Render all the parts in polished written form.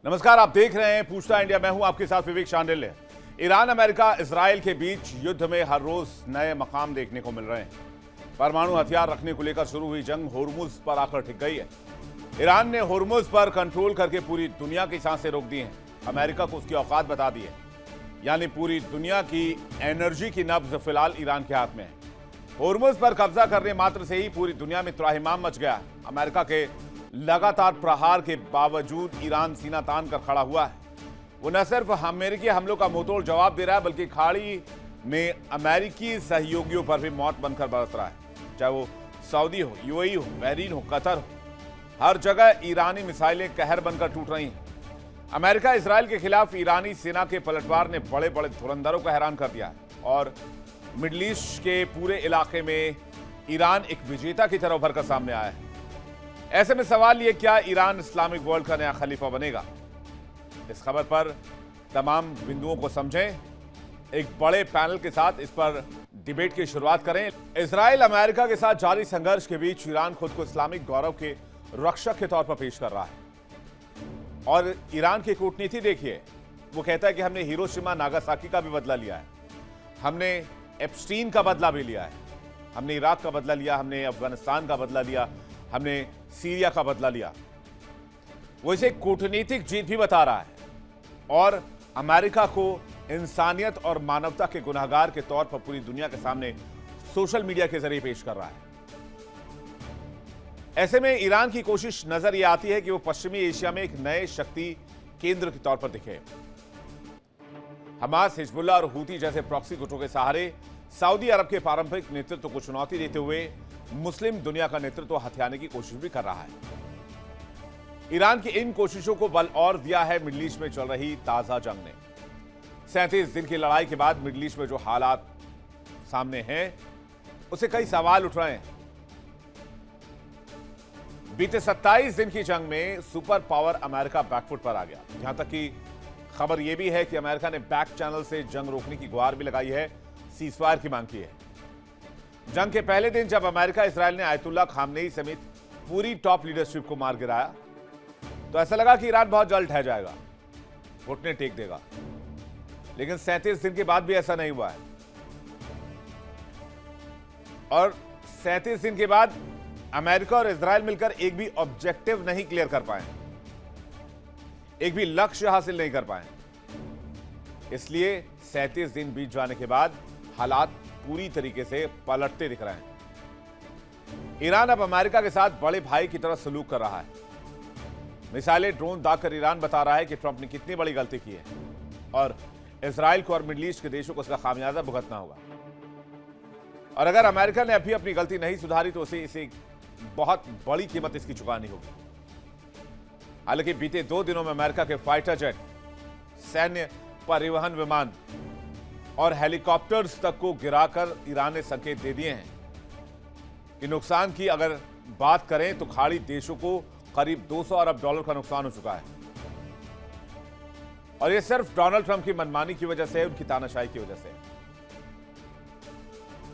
नमस्कार, आप देख रहे हैं पूछता इंडिया। मैं हूं आपके साथ विवेक शांडिल्य। ईरान, अमेरिका, इजराइल के बीच युद्ध में हर रोज नए मकाम देखने को मिल रहे हैं। परमाणु हथियार रखने को लेकर शुरू हुई जंग होर्मुज पर आकर टिक गई है। ईरान ने होर्मुज पर कंट्रोल करके पूरी दुनिया की सांसें रोक दी हैं। अमेरिका को उसकी औकात बता दी है, यानी पूरी दुनिया की एनर्जी की नब्ज फिलहाल ईरान के हाथ में है। होर्मुज पर कब्जा करने मात्र से ही पूरी दुनिया में त्राहिमाम मच गया। अमेरिका के लगातार प्रहार के बावजूद ईरान सीना तान कर खड़ा हुआ है। वो न सिर्फ अमेरिकी हमलों का मुंहतोड़ जवाब दे रहा है, बल्कि खाड़ी में अमेरिकी सहयोगियों पर भी मौत बनकर बरस रहा है। चाहे वो सऊदी हो, यूएई हो, बहरीन हो, कतर हो, हर जगह ईरानी मिसाइलें कहर बनकर टूट रही हैं। अमेरिका इजराइल के खिलाफ ईरानी सेना के पलटवार ने बड़े बड़े धुरंधरों को हैरान कर दिया है और मिडिल ईस्ट के पूरे इलाके में ईरान एक विजेता की तरह उभर कर सामने आया है। ऐसे में सवाल ये, क्या ईरान इस्लामिक वर्ल्ड का नया खलीफा बनेगा? इस खबर पर तमाम बिंदुओं को समझें। एक बड़े पैनल के साथ इस पर डिबेट की शुरुआत करें। इजराइल अमेरिका के साथ जारी संघर्ष के बीच ईरान खुद को इस्लामिक गौरव के रक्षक के तौर पर पेश कर रहा है और ईरान की कूटनीति देखिए। वो कहता है कि हमने हिरोशिमा नागासाकी का भी बदला लिया है, हमने एप्स्टीन का बदला भी लिया है, हमने इराक का बदला लिया, हमने अफगानिस्तान का बदला लिया, हमने सीरिया का बदला लिया। वो इसे कूटनीतिक जीत भी बता रहा है और अमेरिका को इंसानियत और मानवता के गुनहगार के तौर पर पूरी दुनिया के सामने सोशल मीडिया के जरिए पेश कर रहा है। ऐसे में ईरान की कोशिश नजर यह आती है कि वो पश्चिमी एशिया में एक नए शक्ति केंद्र के तौर पर दिखे। हमास, हिजबुल्लाह और हूती जैसे प्रॉक्सी गुटों के सहारे सऊदी अरब के पारंपरिक नेतृत्व को चुनौती देते हुए मुस्लिम दुनिया का नेतृत्व हथियाने की कोशिश भी कर रहा है। ईरान की इन कोशिशों को बल और दिया है मिडिल ईस्ट में चल रही ताजा जंग ने। 37 दिन की लड़ाई के बाद मिडिल ईस्ट में जो हालात सामने हैं, उससे कई सवाल उठ रहे हैं। बीते 27 दिन की जंग में सुपर पावर अमेरिका बैकफुट पर आ गया। यहां तक कि खबर यह भी है कि अमेरिका ने बैक चैनल से जंग रोकने की गुहार भी लगाई है, सीजफायर की मांग की है। जंग के पहले दिन जब अमेरिका इजराइल ने आयतुल्लाह खामनेई समेत पूरी टॉप लीडरशिप को मार गिराया, तो ऐसा लगा कि ईरान बहुत जल्द ढह जाएगा, घुटने टेक देगा। लेकिन 37 दिन के बाद भी ऐसा नहीं हुआ है और 37 दिन के बाद अमेरिका और इजराइल मिलकर एक भी ऑब्जेक्टिव नहीं क्लियर कर पाए, एक भी लक्ष्य हासिल नहीं कर पाए। इसलिए 37 दिन बीत जाने के बाद हालात पूरी तरीके से पलटते दिख रहे हैं। ईरान अब अमेरिका के साथ बड़े भाई की तरह सलूक कर रहा है। मिसाइलें, ड्रोन दागकर ईरान बता रहा है कि ट्रंप ने कितनी बड़ी गलती की है और इजराइल को और मिडिल ईस्ट के देशों को इसका खामियाजा भुगतना होगा। और अगर अमेरिका ने अभी अपनी गलती नहीं सुधारी तो इसे बहुत बड़ी कीमत इसकी चुकानी होगी। हालांकि बीते 2 दिनों में अमेरिका के फाइटर जेट, सैन्य परिवहन विमान और हेलीकॉप्टर्स तक को गिराकर ईरान ने संकेत दे दिए हैं कि नुकसान की अगर बात करें तो खाड़ी देशों को करीब $200 अरब का नुकसान हो चुका है। और यह सिर्फ डोनाल्ड ट्रंप की मनमानी की वजह से, उनकी तानाशाही की वजह से।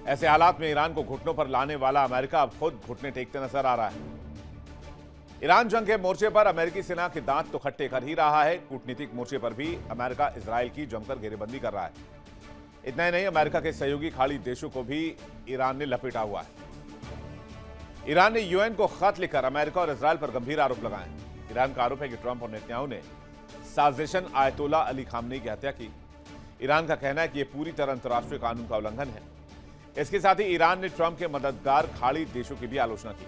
ऐसे हालात में ईरान को घुटनों पर लाने वाला अमेरिका अब खुद घुटने टेकते नजर आ रहा है। ईरान जंग के मोर्चे पर अमेरिकी सेना के दांत तो खट्टे कर ही रहा है, कूटनीतिक मोर्चे पर भी अमेरिका इजराइल की जमकर घेरेबंदी कर रहा है। इतना ही नहीं, अमेरिका के सहयोगी खाड़ी देशों को भी ईरान ने लपेटा हुआ है। ईरान ने यूएन को खत लिखकर अमेरिका और इजराइल पर गंभीर आरोप लगाए। ईरान का आरोप है कि ट्रंप और नेतन्याहू ने साजिशन आयतुल्लाह अली खामनेई की हत्या की। ईरान का कहना है कि यह पूरी तरह अंतर्राष्ट्रीय कानून का उल्लंघन है। इसके साथ ही ईरान ने ट्रंप के मददगार खाड़ी देशों की भी आलोचना की।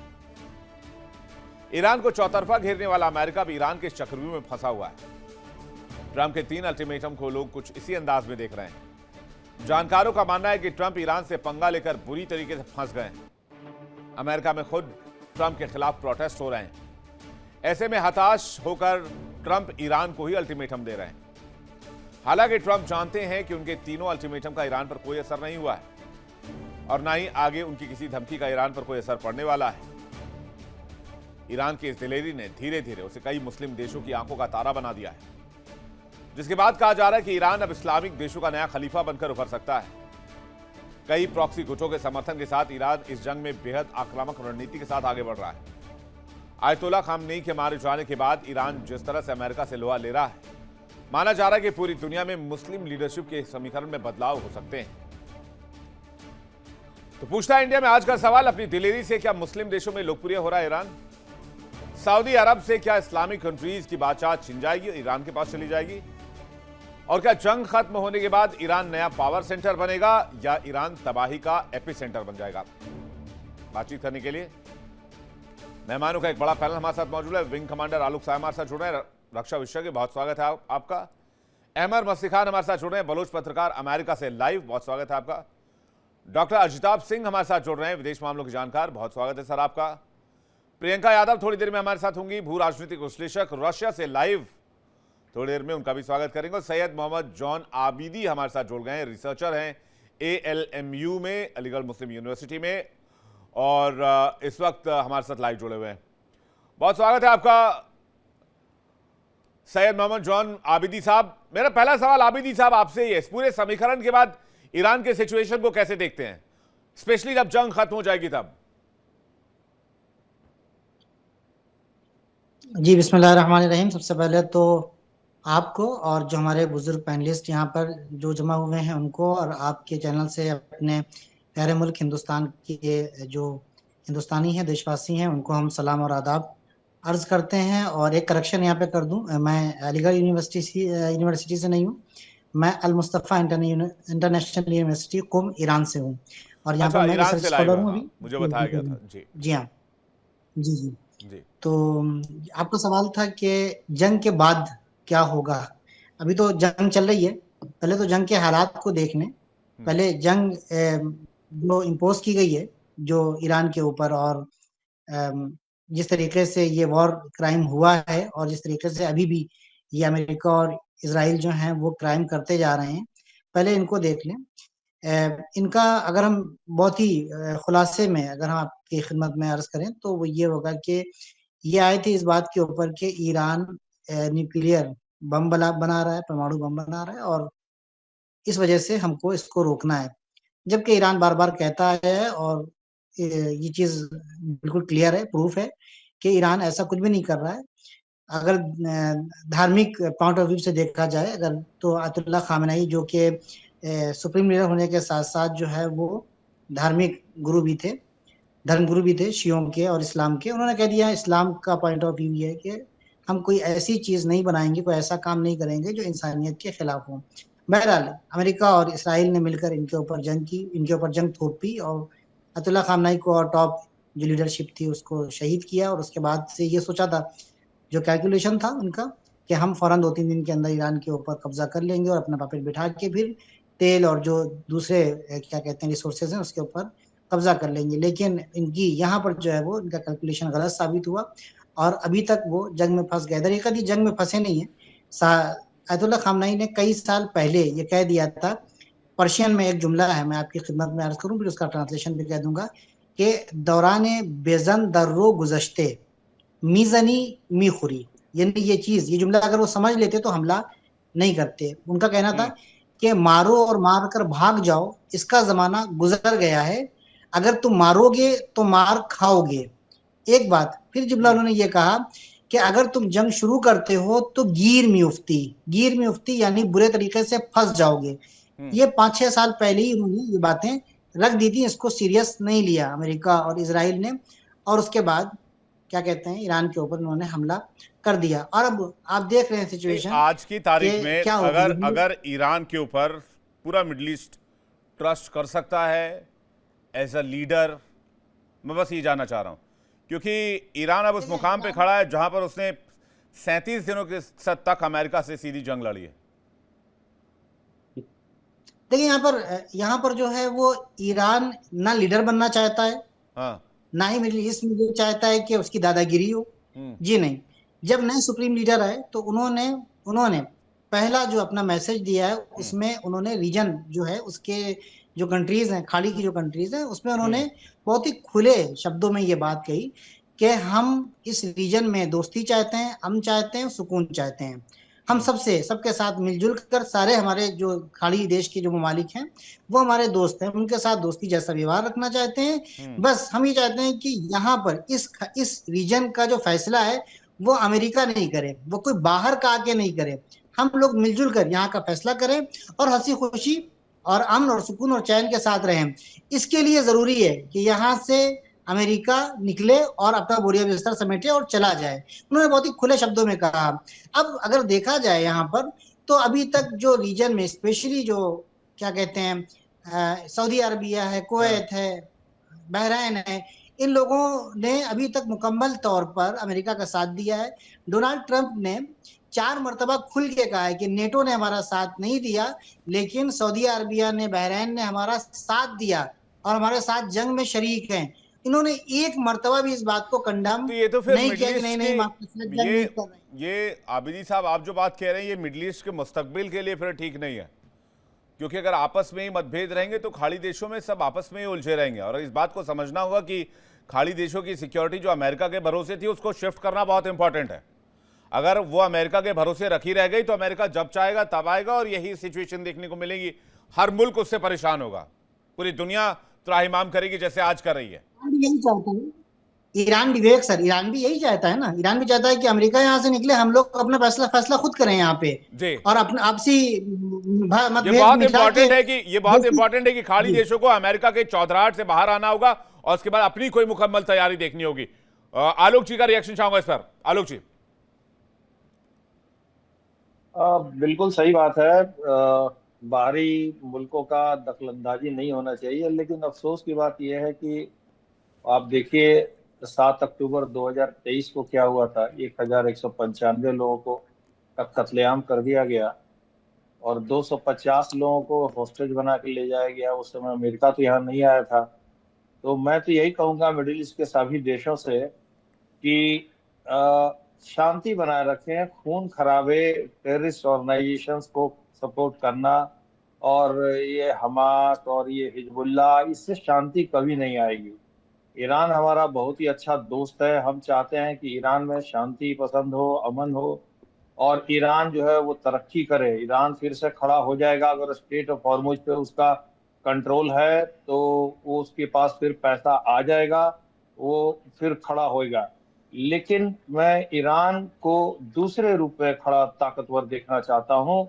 ईरान को चौतरफा घेरने वाला अमेरिका भी ईरान के चक्रव्यूह में फंसा हुआ है। ट्रंप के 3 अल्टीमेटम को लोग कुछ इसी अंदाज में देख रहे हैं। जानकारों का मानना है कि ट्रंप ईरान से पंगा लेकर बुरी तरीके से फंस गए हैं। अमेरिका में खुद ट्रंप के खिलाफ प्रोटेस्ट हो रहे हैं। ऐसे में हताश होकर ट्रंप ईरान को ही अल्टीमेटम दे रहे हैं। हालांकि ट्रंप जानते हैं कि उनके तीनों अल्टीमेटम का ईरान पर कोई असर नहीं हुआ है और ना ही आगे उनकी किसी धमकी का ईरान पर कोई असर पड़ने वाला है। ईरान की इस दिलेरी ने धीरे धीरे उसे कई मुस्लिम देशों की आंखों का तारा बना दिया है, जिसके बाद कहा जा रहा है कि ईरान अब इस्लामिक देशों का नया खलीफा बनकर उभर सकता है। कई प्रॉक्सी गुटों के समर्थन के साथ ईरान इस जंग में बेहद आक्रामक रणनीति के साथ आगे बढ़ रहा है आयतुल्ला खामनेई के मारे जाने के बाद ईरान जिस तरह से अमेरिका से लोहा ले रहा है, माना जा रहा है कि पूरी दुनिया में मुस्लिम लीडरशिप के समीकरण में बदलाव हो सकते हैं। तो पूछता है इंडिया में आज का सवाल, अपनी दिलेरी से क्या मुस्लिम देशों में लोकप्रिय हो रहा है ईरान? सऊदी अरब से क्या इस्लामिक कंट्रीज की बातचीत छिन जाएगी, ईरान के पास चली जाएगी? और क्या जंग खत्म होने के बाद ईरान नया पावर सेंटर बनेगा या ईरान तबाही का एपिसेंटर बन जाएगा? बातचीत करने के लिए मेहमानों का एक बड़ा पैनल हमारे साथ मौजूद है। विंग कमांडर आलोक साय हमारे साथ जुड़ रहे हैं, रक्षा विशेषज्ञ, बहुत स्वागत है आपका। अहमद मस्ती खान हमारे साथ जुड़ रहे हैं, बलोच पत्रकार, अमेरिका से लाइव, बहुत स्वागत है आपका। डॉक्टर अजिताभ सिंह हमारे साथ जुड़ रहे हैं, विदेश मामलों के जानकार, बहुत स्वागत है सर आपका। प्रियंका यादव थोड़ी देर में हमारे साथ होंगी, भू राजनीतिक विश्लेषक, रशिया से लाइव, थोड़ी देर में उनका भी स्वागत करेंगे। सैयद मोहम्मद जॉन आबिदी हमारे साथ जुड़ गए हैं, रिसर्चर हैं ALMU में, अलीगढ़ मुस्लिम यूनिवर्सिटी में, और इस वक्त हमारे साथ लाइव जुड़े हुए हैं। बहुत स्वागत है आपका सैयद मोहम्मद जॉन आबिदी साहब। मेरा पहला सवाल आबिदी साहब आपसे ही है, इस पूरे समीकरण के बाद ईरान के सिचुएशन को कैसे देखते हैं, स्पेशली जब जंग खत्म हो जाएगी तब? जी, बिस्मिल्लाहिर्रहमानिर्रहीम। सबसे पहले तो आपको और जो हमारे बुजुर्ग पैनलिस्ट यहाँ पर जो जमा हुए हैं उनको, और आपके चैनल से अपने प्यारे मुल्क हिंदुस्तान के जो हिंदुस्तानी हैं, देशवासी हैं, उनको हम सलाम और आदाब अर्ज करते हैं। और एक करेक्शन यहाँ पे कर दूं, मैं अलीगढ़ यूनिवर्सिटी से नहीं हूँ, मैं अल मुस्तफ़ा इंटरनेशनल यूनिवर्सिटी कुम, ईरान से हूँ, और यहाँ पर मैं रिसर्च स्कॉलर हूँ अभी। मुझे बताया गया था जी। जी हाँ, जी जी जी। तो आपका सवाल था कि जंग के बाद क्या होगा। अभी तो जंग चल रही है, पहले तो जंग के हालात को देख लें। पहले जंग जो इम्पोज की गई है जो ईरान के ऊपर, और जिस तरीके से ये वॉर क्राइम हुआ है, और जिस तरीके से अभी भी ये अमेरिका और इजराइल जो हैं वो क्राइम करते जा रहे हैं, पहले इनको देख लें। इनका अगर हम बहुत ही खुलासे में अगर हम आपकी खिदमत में अर्ज करें तो वो ये होगा कि ये आए थे इस बात के ऊपर कि ईरान न्यूक्लियर बम बना रहा है, परमाणु बम बना रहा है, और इस वजह से हमको इसको रोकना है। जबकि ईरान बार बार कहता है, और ये चीज बिल्कुल क्लियर है, प्रूफ है कि ईरान ऐसा कुछ भी नहीं कर रहा है। अगर धार्मिक पॉइंट ऑफ व्यू से देखा जाए अगर, तो आयतुल्ला खामेनेई जो कि सुप्रीम लीडर होने के साथ साथ जो है वो धार्मिक गुरु भी थे, धर्मगुरु भी थे शियों के और इस्लाम के। उन्होंने कह दिया इस्लाम का पॉइंट ऑफ व्यू ये है कि हम कोई ऐसी चीज नहीं बनाएंगे, कोई ऐसा काम नहीं करेंगे जो इंसानियत के खिलाफ हो। बहरहाल अमेरिका और इसराइल ने मिलकर इनके ऊपर जंग की, इनके ऊपर जंग थोपी, और आयतुल्ला खामेनेई को और टॉप जो लीडरशिप थी उसको शहीद किया। और उसके बाद से ये सोचा था, जो कैलकुलेशन था उनका, कि हम फौरन 2-3 दिन के अंदर ईरान के ऊपर कब्जा कर लेंगे और अपना पॉकेट बिठा के फिर तेल और जो दूसरे क्या कहते हैं रिसोर्सेज हैं उसके ऊपर कब्जा कर लेंगे। लेकिन इनकी यहाँ पर जो है वो इनका कैलकुलेशन गलत साबित हुआ, और अभी तक वो जंग में फंस गए। दरअसल ये जंग में फंसे नहीं है। आयतुल्ला खामेनेई ने कई साल पहले ये कह दिया था, पर्शियन में एक जुमला है, मैं आपकी खिदमत में अर्ज करूं, फिर उसका ट्रांसलेशन भी कह दूंगा, कि दौराने बेजन दर्रो गुजश्ते मीजनी मी खुरी। यानी ये जुमला अगर वो समझ लेते तो हमला नहीं करते। उनका कहना था कि मारो और मार कर भाग जाओ, इसका जमाना गुजर गया है, अगर तुम मारोगे तो मार खाओगे। एक बात फिर जुमला उन्होंने ये कहा कि अगर तुम जंग शुरू करते हो तो गिर में उफ्ती यानी बुरे तरीके से फंस जाओगे। ये 5-6 साल पहले ही उन्होंने ये बातें रख दी थी, इसको सीरियस नहीं लिया अमेरिका और इजराइल ने, और उसके बाद क्या कहते हैं ईरान के ऊपर उन्होंने हमला कर दिया। और अब आप देख रहे हैं सिचुएशन आज की तारीख में क्या अगर ईरान के ऊपर पूरा मिडिल ईस्ट ट्रस्ट कर सकता है एज अ लीडर, मैं बस ये जानना चाह रहा हूं, क्योंकि ईरान अब उस मुकाम पे खड़ा है जहां पर उसने 37 दिनों के तक अमेरिका से सीधी जंग लड़ी है। देखिए यहाँ पर जो है वो ईरान ना लीडर बनना चाहता है, हाँ, ना ही मिडिल ईस्ट में ये चाहता है कि उसकी दादागिरी हो। जी नहीं, जब नए सुप्रीम लीडर आए तो उन्होंने पहला जो अपना मैसेज दिया है उसमें उन्होंने रीजन जो है उसके जो कंट्रीज हैं, खाड़ी की जो कंट्रीज हैं, उसमें उन्होंने बहुत ही खुले शब्दों में ये बात कही कि हम इस रीजन में दोस्ती चाहते हैं, अमन चाहते हैं, सुकून चाहते हैं। हम सबसे सबके साथ मिलजुल कर सारे हमारे जो खाड़ी देश के जो ममालिक हैं वो हमारे दोस्त हैं, उनके साथ दोस्ती जैसा व्यवहार रखना चाहते हैं। बस हम ये चाहते हैं कि यहाँ पर इस रीजन का जो फैसला है वो अमेरिका नहीं करे, वो कोई बाहर का आके नहीं करे। हम लोग मिलजुल कर यहाँ का फैसला करें और हंसी खुशी और अमन और सुकून और चैन के साथ रहें। इसके लिए जरूरी है कि यहाँ से अमेरिका निकले और अपना बोरिया बिस्तर समेटे और चला जाए। उन्होंने बहुत ही खुले शब्दों में कहा। अब अगर देखा जाए यहाँ पर तो अभी तक जो रीजन में स्पेशली जो क्या कहते हैं सऊदी अरबिया है, कुवैत है, बहरीन है, इन लोगों ने अभी तक मुकम्मल तौर पर अमेरिका का साथ दिया है। डोनाल्ड ट्रंप ने 4 मरतबा खुल के कहा है कि नेटो ने हमारा साथ नहीं दिया, लेकिन सऊदी अरबिया ने, बहरीन ने हमारा साथ दिया और हमारे साथ जंग में शरीक हैं। इन्होंने एक मरतबा भी इस बात को कंडम तो ये तो फिर नहीं मिडिल किया कि ईस्ट नहीं के जंग नहीं कर रहे। ये आबिदी साहब आप जो बात कह रहे हैं ये मिडिल ईस्ट के मुस्तकबिल के लिए फिर ठीक नहीं है, क्योंकि अगर आपस में ही मतभेद रहेंगे तो खाड़ी देशों में सब आपस में ही उलझे रहेंगे। और इस बात को समझना होगा कि खाड़ी देशों की सिक्योरिटी जो अमेरिका के भरोसे थी उसको शिफ्ट करना बहुत इंपॉर्टेंट है। अगर वो अमेरिका के भरोसे रखी रह गई तो अमेरिका जब चाहेगा तब आएगा और यही सिचुएशन देखने को मिलेगी। हर मुल्क उससे परेशान होगा, पूरी दुनिया त्राहिमाम करेगी जैसे आज कर रही है। यही चाहता है ईरान भी, विवेक सर, ईरान भी यही चाहता है ना। ईरान भी चाहता है कि अमेरिका यहाँ से निकले, हम लोग अपना फैसला खुद करें यहाँ पे जी। और अपना आपसी ये मतभेद बहुत मिटा इंपॉर्टेंट के है कि खाड़ी देशों को अमेरिका के चौधराहट से बाहर आना होगा और उसके बाद अपनी कोई मुकम्मल तैयारी देखनी होगी। आलोक जी का रिएक्शन चाहूंगा इस पर। आलोक जी। बिल्कुल सही बात है। बाहरी मुल्कों का दखलंदाजी नहीं होना चाहिए, लेकिन अफसोस की बात यह है कि आप देखिए 7 अक्टूबर 2023 को क्या हुआ था। 1195 लोगों को कत्लेआम कर दिया गया और 250 लोगों को हॉस्टेज बना के ले जाया गया। उस समय अमेरिका तो यहाँ नहीं आया था। तो मैं तो यही कहूँगा मिडिल ईस्ट के सभी देशों से कि शांति बनाए रखें। खून खराबे, टेररिस्ट ऑर्गेनाइजेशंस को सपोर्ट करना और ये हमास और ये हिजबुल्लाह, इससे शांति कभी नहीं आएगी। ईरान हमारा बहुत ही अच्छा दोस्त है। हम चाहते हैं कि ईरान में शांति पसंद हो, अमन हो और ईरान जो है वो तरक्की करे। ईरान फिर से खड़ा हो जाएगा अगर स्ट्रेट ऑफ हॉर्मुज पे उसका कंट्रोल है, तो वो उसके पास फिर पैसा आ जाएगा, वो फिर खड़ा होएगा। लेकिन मैं ईरान को दूसरे रूप में खड़ा ताकतवर देखना चाहता हूँ।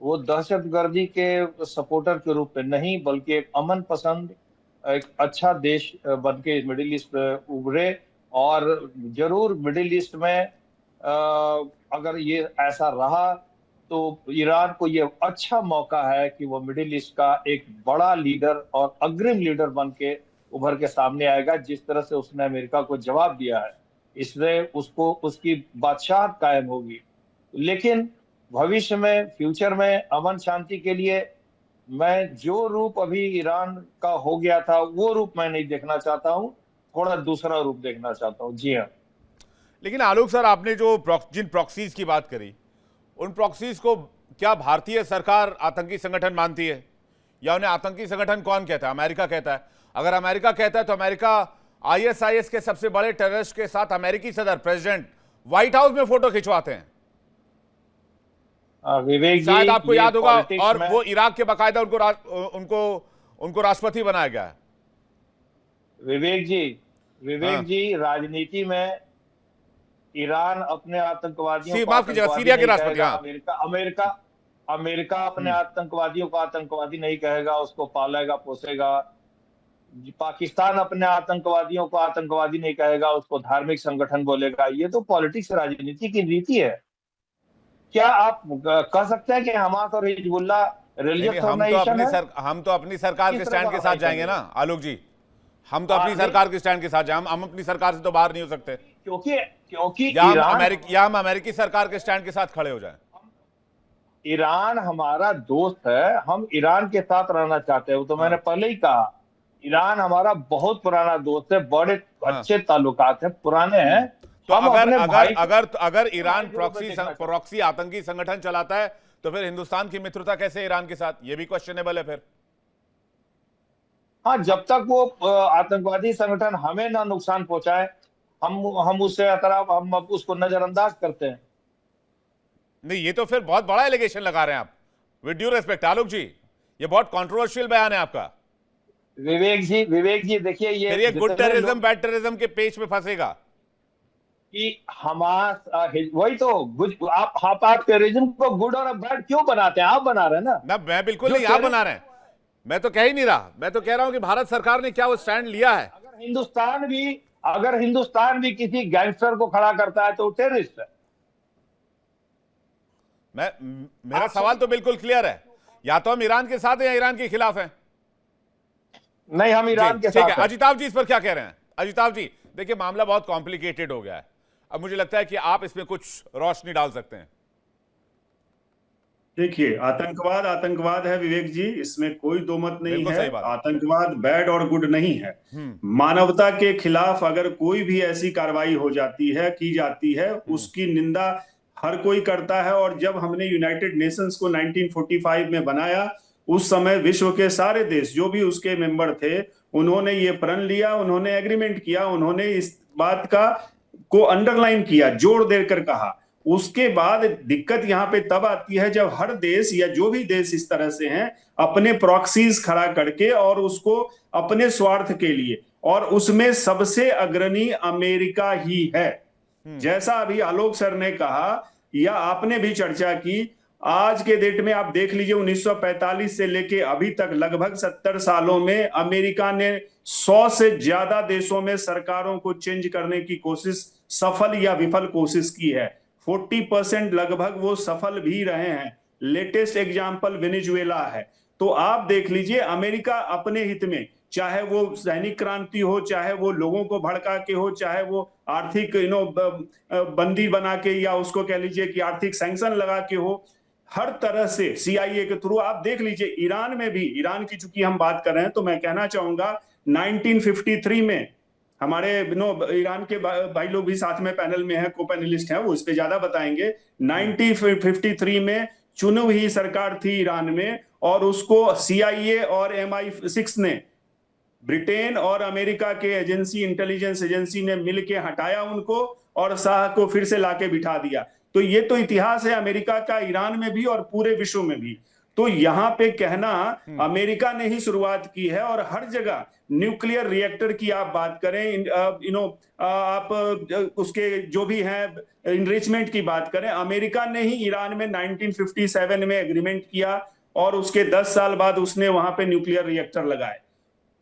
वो दहशतगर्दी के सपोर्टर के रूप में नहीं, बल्कि एक अमन पसंद, एक अच्छा देश बन के मिडिल ईस्ट में उभरे। और जरूर मिडिल ईस्ट में अगर ये ऐसा रहा तो ईरान को ये अच्छा मौका है कि वो मिडिल ईस्ट का एक बड़ा लीडर और अग्रिम लीडर बन के उभर के सामने आएगा। जिस तरह से उसने अमेरिका को जवाब दिया है, इससे उसको उसकी बादशाहत कायम होगी। लेकिन भविष्य में, फ्यूचर में अमन शांति के लिए मैं जो रूप अभी ईरान का हो गया था वो रूप मैं नहीं देखना चाहता हूँ, थोड़ा दूसरा रूप देखना चाहता हूँ। जी हाँ। लेकिन आलोक सर, आपने जो जिन प्रॉक्सीज की बात करी, उन प्रॉक्सीज को क्या भारतीय सरकार आतंकी संगठन मानती है, या उन्हें आतंकी संगठन कौन कहता है? अमेरिका कहता है। अगर अमेरिका कहता है तो अमेरिका आईएसआईएस के सबसे बड़े टेररिस्ट के साथ अमेरिकी सदर प्रेसिडेंट व्हाइट हाउस में फोटो खिंचवाते हैं। विवेक जी, शायद आपको याद होगा, और में वो इराक के बाकायदा उनको राष्ट्रपति बनाया गया है। विवेक जी, राजनीति में ईरान अपने आतंकवादियों को माफ कीजिएगा, सीरिया के राष्ट्रपति। अमेरिका अपने आतंकवादियों को आतंकवादी नहीं कहेगा, उसको पालेगा पोसेगा। पाकिस्तान अपने आतंकवादियों को आतंकवादी नहीं कहेगा, उसको धार्मिक संगठन बोलेगा। ये तो पॉलिटिक्स, राजनीति की नीति है। क्या आप कह सकते हैं कि हमास और हिजबुल्लाह रिलीजियस ऑर्गेनाइजेशन है? हम तो अपनी सरकार के स्टैंड के साथ जाएंगे ना आलोक जी। हम तो अपनी सरकार के स्टैंड के साथ जाएंगे। हम अपनी सरकार से तो बाहर नहीं हो सकते, क्योंकि हम अमेरिकी सरकार के स्टैंड के साथ खड़े हो जाएं। ईरान हमारा दोस्त है, हम ईरान के साथ रहना चाहते हैं। वो तो मैंने पहले ही कहा, ईरान हमारा बहुत पुराना दोस्त है, बड़े अच्छे ताल्लुकात है, पुराने हैं। तो अगर ईरान प्रॉक्सी आतंकी संगठन चलाता है तो फिर हिंदुस्तान की मित्रता कैसे ईरान के साथ? ये भी क्वेश्चनेबल है फिर। हाँ, जब तक वो आतंकवादी संगठन हमें ना नुकसान पहुंचाए, हम उससे हम उसको नजरअंदाज करते हैं। नहीं, ये तो फिर बहुत बड़ा एलिगेशन लगा रहे हैं आप, विद ड्यू रेस्पेक्ट आलोक जी, ये बहुत कंट्रोवर्शियल बयान है आपका। विवेक जी देखिए, ये फिर ये गुड जितने टेररिज्म लोग बैड टेररिज्म के पेच में फंसेगा। कि हमास वही तो आप टेररिज्म को गुड और बैड क्यों बनाते हैं? आप बना रहे हैं ना। ना, मैं बिल्कुल जो नहीं, आप बना रहे हैं, मैं तो कह ही नहीं रहा, मैं तो कह रहा हूं कि भारत सरकार ने क्या वो स्टैंड लिया है। अगर हिंदुस्तान भी किसी गैंगस्टर को खड़ा करता है तो वो टेररिस्ट है। मेरा सवाल तो बिल्कुल क्लियर है, या तो हम ईरान के साथ हैं या ईरान के खिलाफ हैं। नहीं, हम ईरान के ठीक साथ है, हैं। अजिताभ जी इस पर क्या कह रहे हैं? अजिताभ जी देखिए, मामला बहुत कॉम्प्लिकेटेड हो गया है, अब मुझे लगता है कि आप इसमें कुछ रोशनी डाल सकते हैं। देखिए, आतंकवाद आतंकवाद है विवेक जी, इसमें कोई दो मत नहीं बिल्कुल है। सही बात। आतंकवाद बैड और गुड नहीं है। मानवता के खिलाफ अगर कोई भी ऐसी कार्रवाई हो जाती है, की जाती है, उसकी निंदा हर कोई करता है। और जब हमने यूनाइटेड नेशंस को 1945 में बनाया, उस समय विश्व के सारे देश जो भी उसके मेंबर थे, उन्होंने ये प्रण लिया, उन्होंने एग्रीमेंट किया, उन्होंने इस बात को अंडरलाइन किया, जोर देकर कहा। उसके बाद दिक्कत यहां पे तब आती है जब हर देश या जो भी देश इस तरह से हैं, अपने प्रॉक्सीज खड़ा करके और उसको अपने स्वार्थ के लिए, और उसमें सबसे अग्रणी अमेरिका ही है। जैसा अभी आलोक सर ने कहा या आपने भी चर्चा की, आज के डेट में आप देख लीजिए 1945 से लेके अभी तक लगभग 70 सालों में अमेरिका ने 100 से ज्यादा देशों में सरकारों को चेंज करने की कोशिश, सफल या विफल कोशिश की है। 40% लगभग वो सफल भी रहे हैं। लेटेस्ट एग्जाम्पल वेनेजुएला है। तो आप देख लीजिए, अमेरिका अपने हित में, चाहे वो सैनिक क्रांति हो, चाहे वो लोगों को भड़का के हो, चाहे वो आर्थिक बंदी बना के, या उसको कह लीजिए कि आर्थिक सैंक्शन लगा के हो, हर तरह से CIA के थ्रू आप देख लीजिए। ईरान में भी, ईरान की चूंकि हम बात कर रहे हैं तो मैं कहना चाहूंगा 1953 में हमारे ईरान के भाई लोग भी साथ में पैनल में है, को पैनलिस्ट हैं, वो इस पे ज्यादा बताएंगे। 1953 में चुनी हुई सरकार थी ईरान में, और उसको CIA और MI6 ने, ब्रिटेन और अमेरिका के एजेंसी, इंटेलिजेंस एजेंसी ने मिलके हटाया उनको और शाह को फिर से लाके बिठा दिया। तो ये तो इतिहास है अमेरिका का, ईरान में भी और पूरे विश्व में भी। तो यहाँ पे कहना अमेरिका ने ही शुरुआत की है, और हर जगह न्यूक्लियर रिएक्टर की आप बात करें, आप उसके जो भी हैं इनरिचमेंट की बात करें, अमेरिका ने ही ईरान में 1957 में एग्रीमेंट किया, और उसके 10 साल बाद उसने वहां पे न्यूक्लियर रिएक्टर लगाए।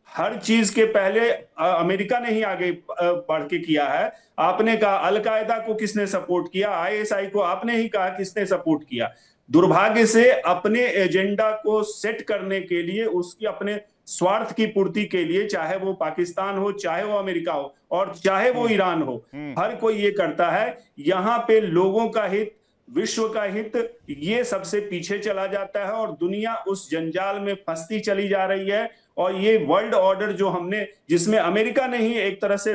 हर चीज के पहले अमेरिका ने ही आगे बढ़ के किया है। आपने कहा अलकायदा को किसने सपोर्ट किया, ISI को आपने ही कहा किसने सपोर्ट किया। दुर्भाग्य से अपने एजेंडा को सेट करने के लिए, उसकी अपने स्वार्थ की पूर्ति के लिए, चाहे वो पाकिस्तान हो, चाहे वो अमेरिका हो, और चाहे वो ईरान हो, हर कोई ये करता है। यहाँ पे लोगों का हित, विश्व का हित, ये सबसे पीछे चला जाता है, और दुनिया उस जंजाल में फंसती चली जा रही है। और ये वर्ल्ड ऑर्डर जो हमने, जिसमें अमेरिका ने ही एक तरह से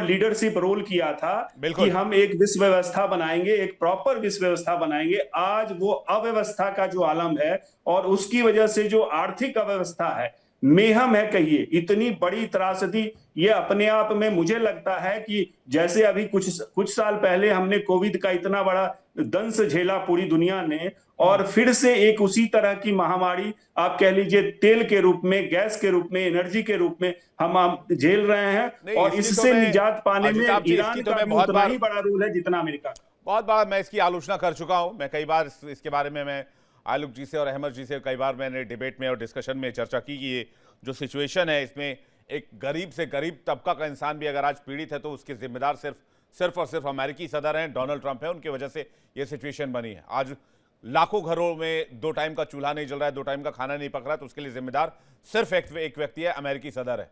लीडरशिप रोल किया था कि हम एक विश्व व्यवस्था बनाएंगे, एक प्रॉपर विश्व व्यवस्था बनाएंगे, आज वो अव्यवस्था का जो आलम है, और उसकी वजह से जो आर्थिक अव्यवस्था है, मेहम है कहिए, इतनी बड़ी त्रासदी, ये अपने आप में मुझे लगता है कि जैसे अभी कुछ साल पहले हमने कोविड का इतना बड़ा दंश झेला पूरी दुनिया ने, और फिर से एक उसी तरह की महामारी, आप कह लीजिए तेल के रूप में, गैस के रूप में, एनर्जी के रूप में हम झेल रहे हैं। और इससे निजात पाने में ईरान का भी उतना ही बड़ा रोल है जितना अमेरिका का। बहुत बार मैं इसकी आलोचना कर चुका हूं, मैं कई बार इसके बारे में मैं आलोक जी से और अहमद जी से कई बार मैंने डिबेट में और डिस्कशन में चर्चा की कि ये जो सिचुएशन है, इसमें एक गरीब से गरीब तबका का इंसान भी अगर आज पीड़ित है तो उसके जिम्मेदार सिर्फ और सिर्फ अमेरिकी सदर हैं, डोनाल्ड ट्रंप है, उनकी वजह से ये सिचुएशन बनी है। आज लाखों घरों में 2 टाइम का चूल्हा नहीं जल रहा है, 2 टाइम का खाना नहीं पक रहा है, तो उसके लिए जिम्मेदार सिर्फ एक व्यक्ति है, अमेरिकी सदर है,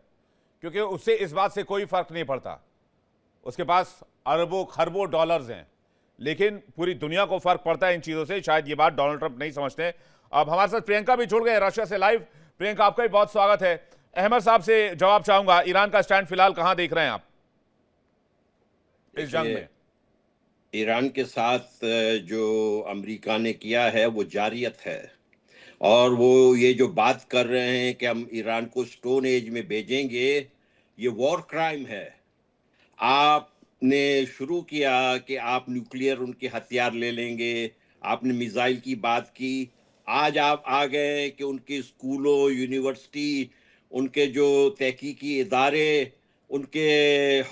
क्योंकि उससे इस बात से कोई फर्क नहीं पड़ता। उसके पास अरबों खरबों डॉलर्स हैं, लेकिन पूरी दुनिया को फर्क पड़ता है इन चीजों से। शायद ये बात डोनाल्ड ट्रंप नहीं समझते। अब हमारे साथ प्रियंका भी जुड़ गए रशिया से लाइव। प्रियंका, आपका भी बहुत स्वागत है। अहमद साहब से जवाब चाहूंगा, ईरान का स्टैंड फिलहाल कहां देख रहे हैं आप इस जंग में? ईरान के साथ जो अमेरिका ने किया है वो जारियत है, और वो ये जो बात कर रहे हैं कि हम ईरान को स्टोन एज में भेजेंगे, ये वॉर क्राइम है। आपने शुरू किया कि आप न्यूक्लियर उनके हथियार ले लेंगे, आपने मिसाइल की बात की। आज आप आ गए कि उनके स्कूलों, यूनिवर्सिटी, उनके जो तहकीकी इदारे, उनके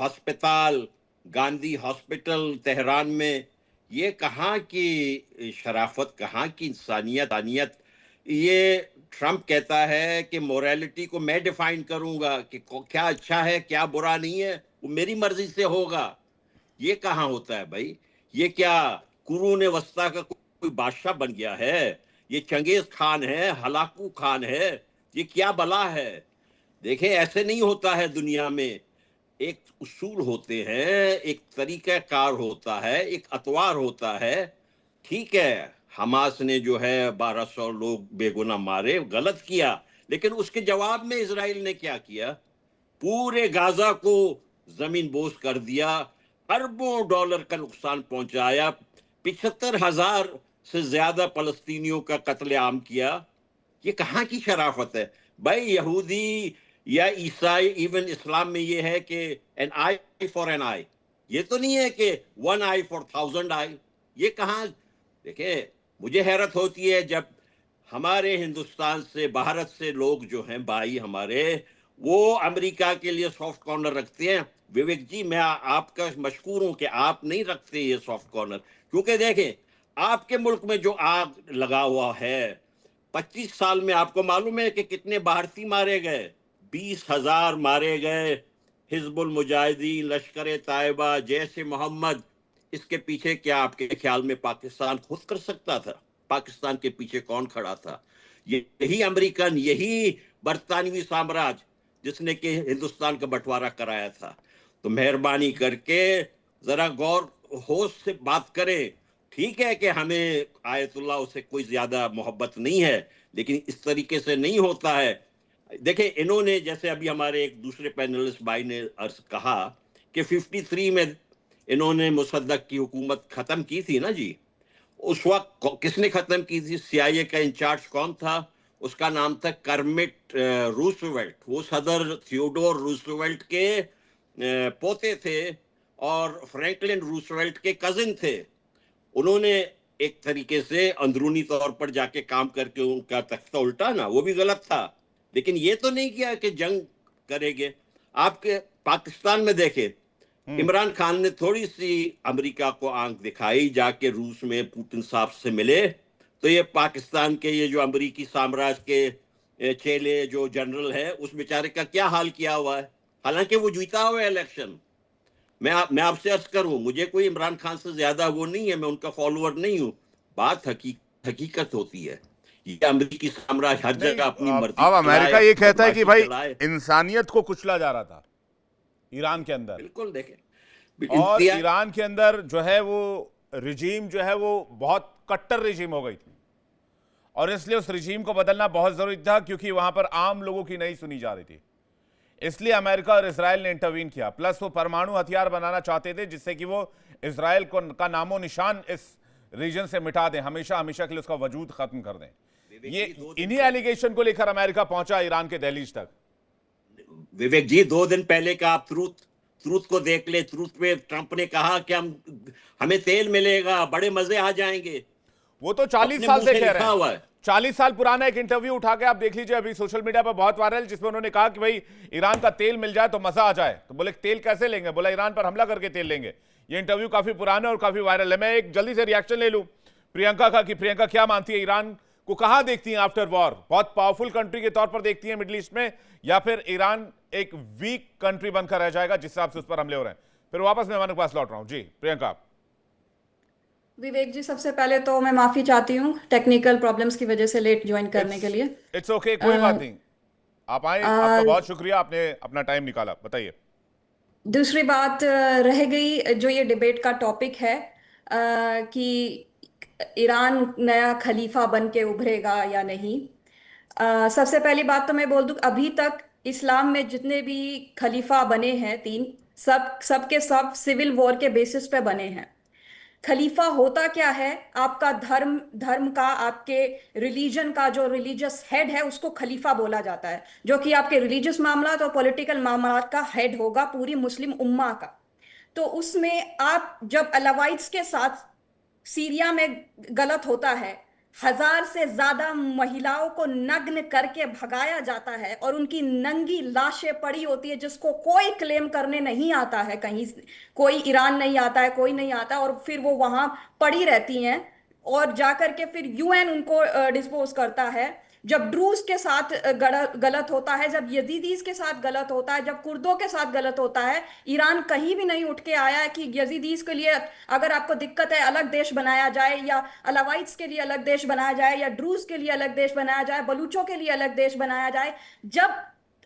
हस्पताल, गांधी हॉस्पिटल तेहरान में, ये कहाँ की शराफत, कहाँ की इंसानियत। ये ट्रम्प कहता है कि मोरालिटी को मैं डिफाइन करूंगा कि क्या अच्छा है क्या बुरा नहीं है, वो मेरी मर्जी से होगा। ये कहाँ होता है भाई? ये क्या कुरून वस्ता का कोई बादशाह बन गया है? ये चंगेज खान है, हलाकू खान है? ये क्या बला है? देखें, ऐसे नहीं होता है दुनिया में। एक उसूल होते हैं, एक तरीक़ाकार होता है, एक अतवार होता है। ठीक है, हमास ने जो है 1200 लोग बेगुनाह मारे, गलत किया, लेकिन उसके जवाब में इजराइल ने क्या किया? पूरे गाजा को जमीन बोस कर दिया, अरबों डॉलर का नुकसान पहुंचाया, 75,000 से ज्यादा फलस्तीनियों का कत्लेआम किया। ये कहाँ की शराफत है भाई? यहूदी या ईसाई, इवन इस्लाम में ये है कि एन आई फॉर एन आई, ये तो नहीं है कि 1 आई फॉर 1000 आई। ये कहाँ? देखिए, मुझे हैरत होती है जब हमारे हिंदुस्तान से, भारत से लोग जो हैं भाई हमारे, वो अमेरिका के लिए सॉफ्ट कॉर्नर रखते हैं। विवेक जी, मैं आपका मशकूर हूं कि आप नहीं रखते ये सॉफ्ट कॉर्नर, क्योंकि देखें, आपके मुल्क में जो आग लगा हुआ है, 25 साल में आपको मालूम है कि कितने भारतीय मारे गए? 20,000 मारे गए। हिजबुल मुजाहिदीन, लश्कर तायबा, जैश ए मोहम्मद, इसके पीछे क्या आपके ख्याल में पाकिस्तान खुद कर सकता था? पाकिस्तान के पीछे कौन खड़ा था? यही अमेरिकन, यही बरतानवी साम्राज्य जिसने कि हिंदुस्तान का बंटवारा कराया था। तो मेहरबानी करके जरा गौर होश से बात करें। ठीक है कि हमें आयतुल्लाह से कोई ज्यादा मोहब्बत नहीं है, लेकिन इस तरीके से नहीं होता है। देखिए, इन्होंने, जैसे अभी हमारे एक दूसरे पैनलिस्ट भाई ने अर्ज कहा कि 53 में इन्होंने मुसद्दक की हुकूमत खत्म की थी ना जी। उस वक्त किसने खत्म की थी? CIA का इंचार्ज कौन था? उसका नाम था कर्मिट रूसवेल्ट। वो सदर थियोडोर रूसवेल्ट के पोते थे और फ्रैंकलिन रूसवेल्ट के कजिन थे। उन्होंने एक तरीके से अंदरूनी तौर पर जाके काम करके उनका तख्ता उल्टा ना, वो भी गलत था, लेकिन ये तो नहीं किया कि जंग करेंगे। आपके पाकिस्तान में देखे, इमरान खान ने थोड़ी सी अमेरिका को आंख दिखाई, जाके रूस में पुतिन साहब से मिले, तो ये पाकिस्तान के ये जो अमेरिकी साम्राज्य के चेले जो जनरल है, उस बेचारे का क्या हाल किया हुआ है। हालांकि वो जीता हुआ है इलेक्शन। मैं आपसे अर्ज करूं, मुझे कोई इमरान खान से ज्यादा वो नहीं है, मैं उनका फॉलोअर नहीं हूं। बात हकीकत होती है। ये अमेरिकी साम्राज्य हर जगह अपनी मर्जी अब अमेरिका ये कहता है कि भाई चलाए। इंसानियत को कुचला जा रहा था ईरान के अंदर, बिल्कुल देखें, और ईरान के अंदर जो है वो रिजीम जो है वो बहुत कट्टर रिजीम हो गई थी, और इसलिए उस रिजीम को बदलना बहुत जरूरी था, क्योंकि वहां पर आम लोगों की नहीं सुनी जा रही थी। इसलिए अमेरिका और इजराइल ने इंटरवीन किया। प्लस वो परमाणु हथियार बनाना चाहते थे, जिससे कि वो इजराइल का नामो निशान इस रीजन से मिटा दें, हमेशा हमेशा के लिए उसका वजूद खत्म कर दें। ये इन्हीं एलिगेशन को लेकर अमेरिका पहुंचा ईरान के दहलीज तक। विवेक जी, 2 दिन पहले का आप ट्रूथ को देख ले। ट्रूथ में ट्रंप ने कहा कि हमें तेल मिलेगा, बड़े मजे आ जाएंगे। वो तो 40 साल से कह रहे हैं। हुआ है। 40 साल पुराना एक इंटरव्यू उठा के आप देख लीजिए, अभी सोशल मीडिया पर बहुत वायरल, जिसमें उन्होंने कहा कि भाई ईरान का तेल मिल जाए तो मजा आ जाए। तो बोले तेल कैसे लेंगे? बोला ईरान पर हमला करके तेल लेंगे। ये इंटरव्यू काफी पुराना और काफी वायरल है। मैं एक जल्दी से रिएक्शन ले लूं प्रियंका का, कि प्रियंका क्या मानती है, ईरान को कहां देखती हैं आफ्टर वॉर? बहुत पावरफुल कंट्री के तौर पर देखती हैं मिडिल ईस्ट में, या फिर ईरान एक वीक कंट्री बनकर रह जाएगा जिस हिसाब से उस पर हमले हो रहे हैं? फिर वापस मेहमान के पास लौट रहा हूं। जी प्रियंका। विवेक जी, सबसे पहले तो मैं माफी चाहती हूँ टेक्निकल प्रॉब्लम्स की वजह से लेट ज्वाइन करने के लिए। इट्स ओके, कोई बात नहीं, आप आए, आपका बहुत शुक्रिया, आपने अपना टाइम निकाला। बताइए। दूसरी बात रह गई, जो ये डिबेट का टॉपिक है कि ईरान नया खलीफा बन के उभरेगा या नहीं। सबसे पहली बात तो मैं बोल दूं, अभी तक इस्लाम में जितने भी खलीफा बने हैं 3, सबके सब सिविल वॉर के बेसिस पे बने हैं। खलीफा होता क्या है? आपका धर्म का, आपके रिलीजन का जो रिलीजियस हेड है उसको खलीफा बोला जाता है, जो कि आपके रिलीजियस मामलात और पॉलिटिकल मामलात का हेड होगा पूरी मुस्लिम उम्मा का। तो उसमें आप जब अलावाइट्स के साथ सीरिया में गलत होता है, 1000 से ज्यादा महिलाओं को नग्न करके भगाया जाता है और उनकी नंगी लाशें पड़ी होती है, जिसको कोई क्लेम करने नहीं आता है, कहीं कोई ईरान नहीं आता है, कोई नहीं आता, और फिर वो वहां पड़ी रहती हैं और जाकर के फिर यूएन उनको डिस्पोज करता है। जब ड्रूज के साथ गलत होता है, जब यजीदीज के साथ गलत होता है, जब कुर्दों के साथ गलत होता है, ईरान कहीं भी नहीं उठ के आया है कि यजीदीज के लिए अगर आपको दिक्कत है अलग देश बनाया जाए, या अलावाइट्स के लिए अलग देश बनाया जाए, या ड्रूज के लिए अलग देश बनाया जाए, बलूचों के लिए अलग देश बनाया जाए। जब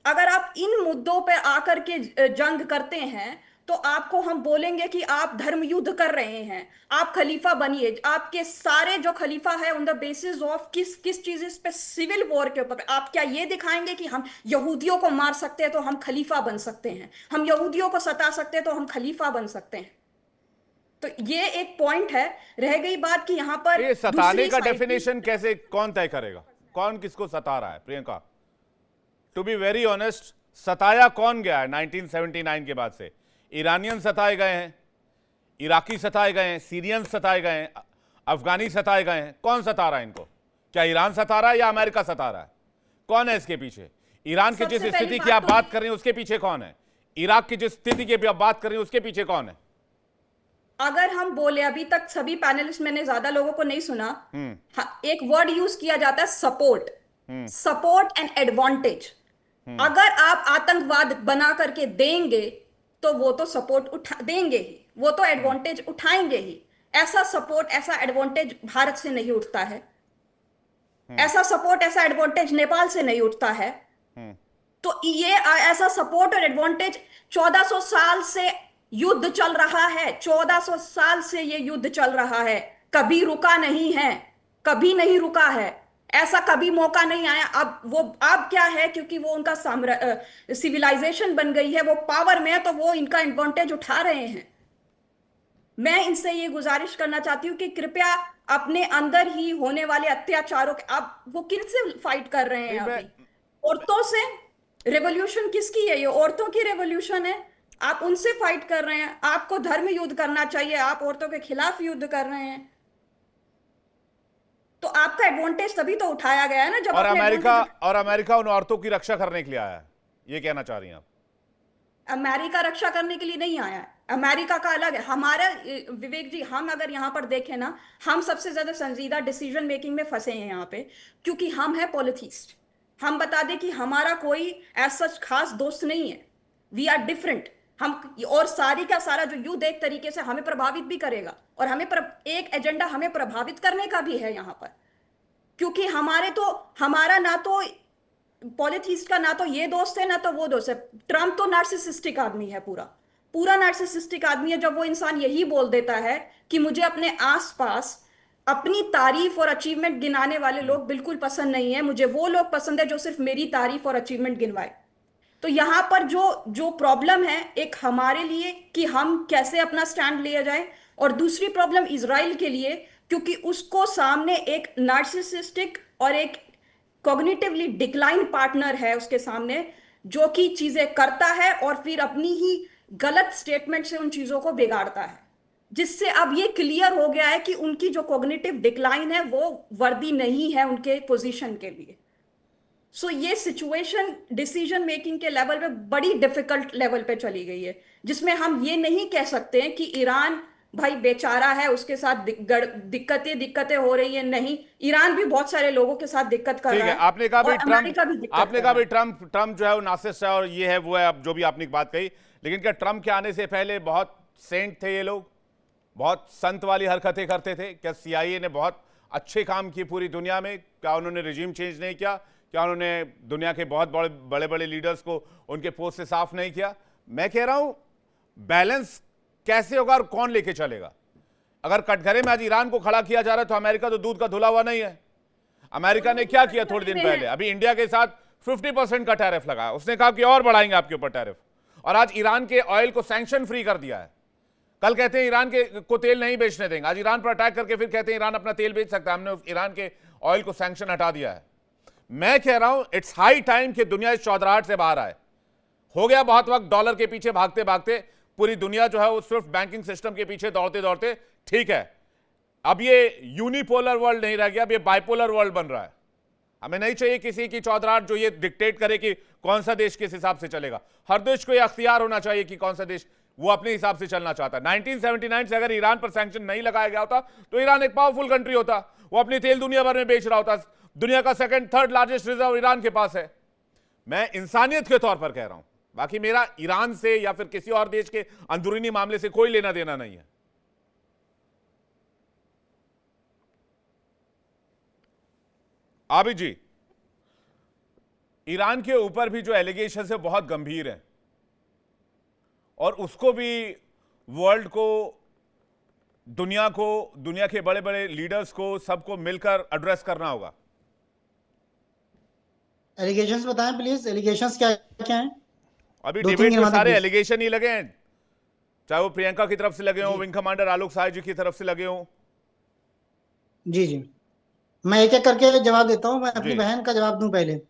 अगर आप इन मुद्दों पे आकर के जंग करते हैं तो आपको हम बोलेंगे कि आप धर्म युद्ध कर रहे हैं, आप खलीफा बनिए। आपके सारे जो खलीफा है ऑन द बेसिस ऑफ किस किस चीज पे, सिविल वॉर के ऊपर। आप क्या ये दिखाएंगे कि हम यहूदियों को मार सकते हैं तो हम खलीफा बन सकते हैं, हम यहूदियों को सता सकते हैं तो हम खलीफा बन सकते हैं? तो ये एक पॉइंट है। रह गई बात कि यहाँ पर ये सताने दूसरी का साइड की- डेफिनेशन कैसे, कौन तय करेगा, कौन किसको सता रहा है? Priyanka, to be very honest, सताया कौन गया है 1979 के बाद से? ईरानियन सताए गए हैं, इराकी सताए गए हैं, सीरियन सताए गए हैं, अफगानी सताए गए हैं। कौन सता रहा है इनको? क्या ईरान सता रहा है या अमेरिका सता रहा है? कौन है इसके पीछे? ईरान की जिस सबसे पहली स्थिति की बात आप तो बात कर रहे हैं उसके पीछे कौन है? इराक की जिस स्थिति की आप बात कर रहे हैं उसके पीछे कौन है? अगर हम बोले, अभी तक सभी पैनलिस्ट, मैंने ज्यादा लोगों को नहीं सुना, हाँ, एक वर्ड यूज किया जाता है सपोर्ट, सपोर्ट एंड एडवांटेज। अगर आप आतंकवाद बना करके देंगे तो वो तो सपोर्ट उठा देंगे ही, वो तो एडवांटेज उठाएंगे ही। ऐसा सपोर्ट, ऐसा एडवांटेज भारत से नहीं उठता है, ऐसा सपोर्ट, ऐसा एडवांटेज नेपाल से नहीं उठता है। तो ये ऐसा सपोर्ट और एडवांटेज 1400 साल से युद्ध चल रहा है, 1400 साल से ये युद्ध चल रहा है, कभी रुका नहीं है, कभी नहीं रुका है, ऐसा कभी मौका नहीं आया। अब क्या है, क्योंकि वो उनका सिविलाइजेशन बन गई है, वो पावर में है, तो वो इनका एडवांटेज उठा रहे हैं। मैं इनसे ये गुजारिश करना चाहती हूँ कि कृपया अपने अंदर ही होने वाले अत्याचारों के, आप वो किन से फाइट कर रहे हैं? अभी औरतों से रेवोल्यूशन किसकी है? ये औरतों की रेवोल्यूशन है, आप उनसे फाइट कर रहे हैं। आपको धर्म युद्ध करना चाहिए, आप औरतों के खिलाफ युद्ध कर रहे हैं। तो आपका एडवांटेज तभी तो उठाया गया है ना, जब और अपने अमेरिका उन औरतों की रक्षा करने के लिए आया है, ये कहना चाह रही हैं आप? अमेरिका रक्षा करने के लिए नहीं आया है, अमेरिका का अलग है। हमारा विवेक जी, हम अगर यहाँ पर देखें ना, हम सबसे ज्यादा संजीदा डिसीजन मेकिंग में फंसे हैं यहाँ पे, क्योंकि हम है पॉलिथिस्ट। हम बता दें कि हमारा कोई ऐसा खास दोस्त नहीं है, वी आर डिफरेंट। हम और सारी का सारा जो युद्ध एक तरीके से हमें प्रभावित भी करेगा, और एक एजेंडा हमें प्रभावित करने का भी है यहाँ पर, क्योंकि हमारा ना तो पॉलिथिस्ट का ना तो ये दोस्त है ना तो वो दोस्त है। ट्रम्प तो नार्सिसिस्टिक आदमी है, पूरा नार्सिसिस्टिक आदमी है। जब वो इंसान यही बोल देता है कि मुझे अपने आसपास अपनी तारीफ और अचीवमेंट गिनाने वाले लोग बिल्कुल पसंद नहीं है, मुझे वो लोग पसंद है जो सिर्फ मेरी तारीफ और अचीवमेंट गिनवाए। तो यहां पर जो प्रॉब्लम है एक हमारे लिए कि हम कैसे अपना स्टैंड लिया जाए, और दूसरी प्रॉब्लम इजराइल के लिए, क्योंकि उसको सामने एक नार्सिसिस्टिक और एक कॉग्निटिवली डिक्लाइन पार्टनर है उसके सामने, जो कि चीजें करता है और फिर अपनी ही गलत स्टेटमेंट से उन चीजों को बिगाड़ता है, जिससे अब ये क्लियर हो गया है कि उनकी जो कॉग्निटिव डिक्लाइन है वो वर्दी नहीं है उनके पोजीशन के लिए। सो ये सिचुएशन डिसीजन मेकिंग के लेवल पे बड़ी डिफिकल्ट लेवल पे चली गई है, जिसमें हम ये नहीं कह सकते हैं कि ईरान भाई बेचारा है, उसके साथ दिक्कतें हो रही है। नहीं, ईरान भी बहुत सारे लोगों के साथ दिक्कत कर रहा है। आपने कहा और अमेरिका भी दिक्कत आपने कर कहा रहा है। ट्रम्प जो है वो नासिस्ट है और ये है वो है, अब जो भी आपने बात कही, लेकिन क्या ट्रम्प के आने से पहले बहुत सेंट थे ये लोग, बहुत संत वाली हरकतें करते थे? क्या CIA ने बहुत अच्छे काम किए पूरी दुनिया में? क्या उन्होंने रिजीम चेंज नहीं किया? क्या उन्होंने दुनिया के बहुत बड़े बड़े लीडर्स को उनके पोस्ट से साफ नहीं किया? मैं कह रहा हूं बैलेंस कैसे होगा और कौन लेके चलेगा? अगर कटघरे में आज ईरान को खड़ा किया जा रहा है तो अमेरिका तो दूध का धुला हुआ नहीं है। अमेरिका ने क्या किया थोड़े दिन पहले? अभी इंडिया के साथ 50% का टैरिफ लगाया, उसने कहा कि और बढ़ाएंगे आपके ऊपर टैरिफ, और आज ईरान के ऑयल को सैंक्शन फ्री कर दिया है। कल कहते हैं ईरान को तेल नहीं बेचने देंगे, आज ईरान पर अटैक करके फिर कहते हैं ईरान अपना तेल बेच सकता है, हमने ईरान के ऑयल को सैंक्शन हटा दिया है। मैं कह रहा हूं इट्स हाई टाइम कि दुनिया इस चौधराहट से बाहर आए। हो गया बहुत वक्त डॉलर के पीछे भागते भागते, पूरी दुनिया जो है वो सिर्फ बैंकिंग सिस्टम के पीछे दौड़ते दौड़ते। ठीक है, अब ये यूनिपोलर वर्ल्ड नहीं रह गया, अब ये बाइपोलर वर्ल्ड बन रहा है। हमें नहीं चाहिए किसी की चौधराट जो ये डिक्टेट करे कि कौन सा देश किस हिसाब से चलेगा। हर देश को ये अख्तियार होना चाहिए कि कौन सा देश वो अपने हिसाब से चलना चाहता है। 1979 से अगर ईरान पर सैंक्शन नहीं लगाया गया होता तो ईरान एक पावरफुल कंट्री होता, वो अपनी तेल दुनिया भर में बेच रहा होता। दुनिया का second third largest reserve Iran के पास है। मैं इंसानियत के तौर पर कह रहा हूं, बाकी मेरा ईरान से या फिर किसी और देश के अंदरूनी मामले से कोई लेना देना नहीं है। आबिद जी, ईरान के ऊपर भी जो एलिगेशन है बहुत गंभीर है और उसको भी वर्ल्ड को, दुनिया के बड़े बड़े लीडर्स को, सबको मिलकर एड्रेस करना होगा। एलिगेशंस बताएं प्लीज, एलिगेशंस क्या क्या हैं? अभी दो तीन डिबेट में गिनवा दो सारे प्लीज। एलिगेशन ही लगे हैं, चाहे वो प्रियंका की तरफ से लगे हों, विंग कमांडर आलोक साय जी की तरफ से लगे हों। जी जी, मैं एक एक करके जवाब देता हूँ। मैं अपनी जी। बहन का जवाब दूं पहले।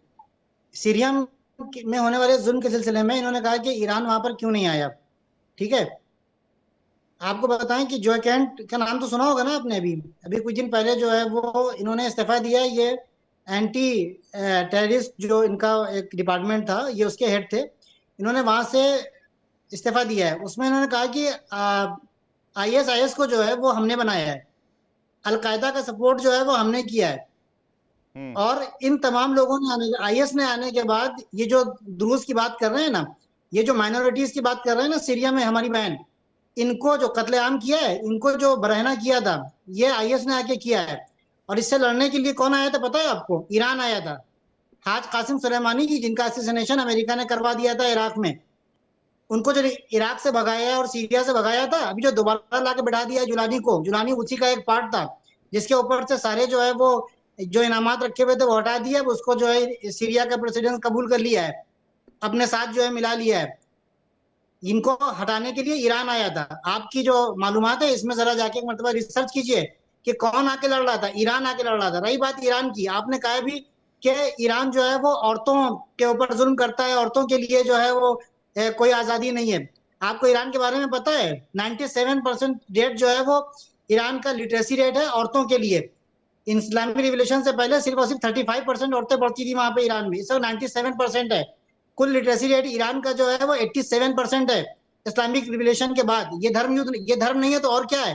सीरिया में होने वाले जुल्म के सिलसिले में इन्होंने कहा कि ईरान वहां पर क्यों नहीं आया। ठीक है, आपको बताएं कि जो कैंट का नाम तो सुना होगा ना आपने। अभी अभी कुछ दिन पहले जो है वो इन्होंने इस्तीफा दिया है। ये एंटी टेररिस्ट जो इनका एक डिपार्टमेंट था, ये उसके हेड थे, इन्होंने वहां से इस्तीफा दिया है। उसमें इन्होंने कहा कि ISIS को जो है वो हमने बनाया है, अलकायदा का सपोर्ट जो है वो हमने किया है। और इन तमाम लोगों ने IS ने आने के बाद ये जो दुरूस की बात कर रहे हैं ना, ये जो माइनॉरिटीज की बात कर रहे हैं ना सीरिया में, हमारी बहन, इनको जो कत्लेआम किया है, इनको जो बरहना किया था, ये IS ने आके किया है। और इससे लड़ने के लिए कौन आया था पता है आपको? ईरान आया था। हाज कासिम सुलेमानी जी, जिनका असैसिनेशन अमेरिका ने करवा दिया था इराक में, उनको जो इराक से भगाया और सीरिया से भगाया था, अभी जो दोबारा लाके बैठा दिया जुलानी को, जुलानी उसी का एक पार्ट था जिसके ऊपर से सारे जो है वो जो इनामात रखे हुए थे वो हटा दिया। उसको जो है सीरिया का प्रेसिडेंट कबूल कर लिया है, अपने साथ जो है मिला लिया है। इनको हटाने के लिए ईरान आया था। आपकी जो मालूमात है इसमें जरा जाके एक मरतबा रिसर्च कीजिए कि कौन आके लड़ रहा था। ईरान आके लड़ रहा था। रही बात ईरान की, आपने कहा भी कि ईरान जो है वो औरतों के ऊपर जुल्म करता है, औरतों के लिए जो है वो कोई आजादी नहीं है। आपको ईरान के बारे में पता है? 97% रेट जो है वो ईरान का लिटरेसी रेट है औरतों के लिए। इस्लामिक रिवोल्यूशन से पहले सिर्फ और सिर्फ 35% औरतें पढ़ती थी वहां पे ईरान में, इस वक्त 97% है। कुल लिटरेसी रेट ईरान का जो है वो 87% है इस्लामिक रिवोल्यूशन के बाद। ये धर्म युद्ध, ये धर्म नहीं है तो और क्या है?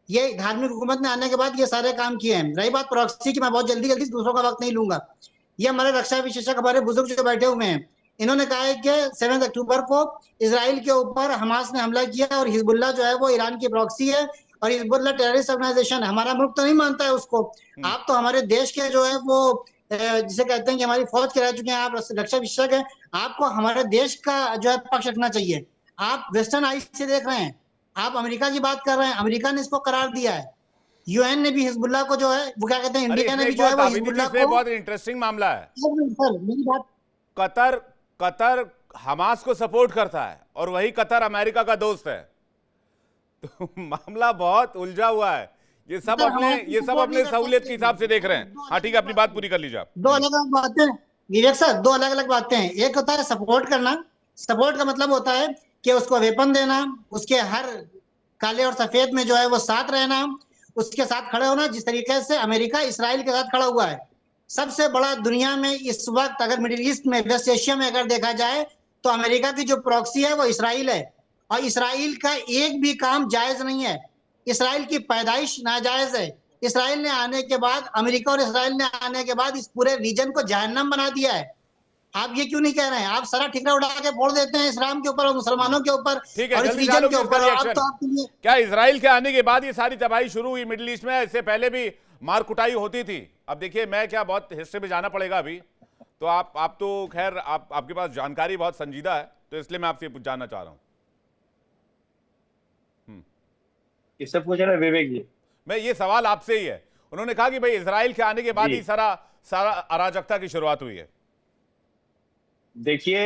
ये धार्मिक हुकूमत ने आने के बाद ये सारे काम किए हैं। रही बात प्रॉक्सी की, मैं बहुत जल्दी दूसरों का वक्त नहीं लूंगा। ये हमारे रक्षा विशेषज्ञ, हमारे बुजुर्ग जो बैठे हुए हैं, इन्होंने कहा है कि 7 अक्टूबर को इसराइल के ऊपर हमास ने हमला किया और हिजबुल्लाह जो है वो ईरान की प्रॉक्सी है और हिजबुल्लाह टेररिस्ट ऑर्गेनाइजेशन है। हमारा मुल्क तो नहीं मानता है उसको। आप तो हमारे देश के जो है वो जिसे कहते हैं कि हमारी फौज के रह चुके हैं, आप रक्षा विशेषज्ञ हैं, आपको हमारे देश का जो है पक्ष रखना चाहिए। आप वेस्टर्न आइज से देख रहे हैं, आप अमेरिका की बात कर रहे हैं, अमेरिका ने इसको करार दिया है। UN ने भी हिजबुल्लाह को जो है वो क्या कहते हैं, इंडिया ने भी जो है वो हिजबुल्लाह को। बहुत इंटरेस्टिंग मामला है। सर मेरी बात, कतर हमास को सपोर्ट करता है और वही कतर अमेरिका का दोस्त है, तो मामला बहुत उलझा हुआ है। ये सब अपने सहूलियत के हिसाब से देख रहे हैं। हाँ ठीक है, अपनी बात पूरी कर लीजिए आप। दो अलग अलग बातें विवेक सर, दो अलग अलग बातें हैं। एक होता है सपोर्ट करना, सपोर्ट का मतलब होता है कि उसको वेपन देना, उसके हर काले और सफेद में जो है वो साथ रहना, उसके साथ खड़े होना, जिस तरीके से अमेरिका इसराइल के साथ खड़ा हुआ है। सबसे बड़ा दुनिया में इस वक्त अगर मिडिल ईस्ट में, वेस्ट एशिया में अगर देखा जाए तो अमेरिका की जो प्रॉक्सी है वो इसराइल है। और इसराइल का एक भी काम जायज नहीं है, इसराइल की पैदाइश नाजायज है। इसराइल ने आने के बाद, अमेरिका और इसराइल ने आने के बाद इस पूरे रीजन को जहन्नम बना दिया है। आप ये क्यों नहीं कह रहे हैं? आप सारा ठिकरा उड़ा के फोड़ देते हैं इस्लाम के ऊपर और मुसलमानों के ऊपर और इस रीजन के ऊपर। अब तो आपके लिए क्या इजराइल के आने के बाद ये सारी तबाही शुरू हुई मिडिल ईस्ट में? इससे पहले भी मार कुटाई होती थी। अब देखिए, मैं क्या, बहुत हिस्ट्री में जाना पड़ेगा अभी तो। आप तो खैर आपके पास जानकारी बहुत संजीदा है, तो इसलिए मैं आपसे जानना चाह रहा हूं। किससे पूछ रहे हैं विवेक जी? मैं ये सवाल आपसे ही है। उन्होंने कहा कि भाई इजराइल के आने के बाद ही सारा अराजकता की शुरुआत हुई है। देखिए,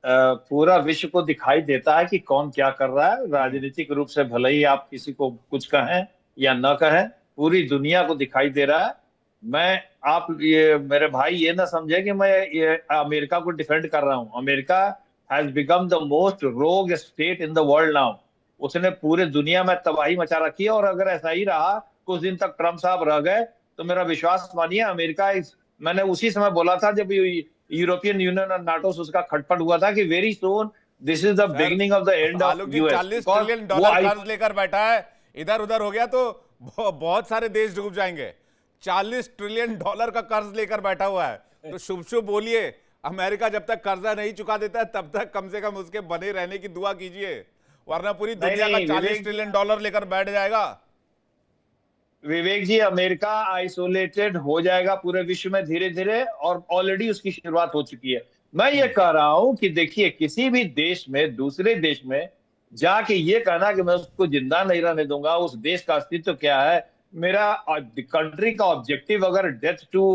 पूरा विश्व को दिखाई देता है कि कौन क्या कर रहा है। राजनीतिक रूप से भले ही आप किसी को कुछ कहें या न कहें, पूरी दुनिया को दिखाई दे रहा है। आप ये मेरे भाई ये ना समझे कि मैं ये अमेरिका को डिफेंड कर रहा हूं। America has become the most rogue state in the world now. उसने पूरे दुनिया में तबाही मचा रखी है और अगर ऐसा ही रहा कुछ दिन तक ट्रम्प साहब रह गए तो मेरा विश्वास मानिए अमेरिका मैंने उसी समय बोला था जब यूरोपियन यूनियन और नाटो से उसका खटपट हुआ था कि very soon this is the beginning of the end of Alok ji US. 40 trillion dollar कर्ज लेकर बैठा है, इधर उधर हो गया तो बहुत सारे देश डूब जाएंगे। 40 ट्रिलियन डॉलर का कर्ज लेकर बैठा हुआ है, तो शुभ शुभ बोलिए, अमेरिका जब तक कर्जा नहीं चुका देता है तब तक कम से कम उसके बने रहने की दुआ कीजिए, वरना पूरी दुनिया का 40 ट्रिलियन डॉलर लेकर बैठ जाएगा। विवेक जी, अमेरिका आइसोलेटेड हो जाएगा पूरे विश्व में धीरे धीरे, और ऑलरेडी उसकी शुरुआत हो चुकी है। मैं ये कह रहा हूं कि देखिए, किसी भी देश में, दूसरे देश में जाके ये कहना कि मैं उसको जिंदा नहीं रहने दूंगा, उस देश का अस्तित्व क्या है, मेरा कंट्री का ऑब्जेक्टिव अगर डेथ टू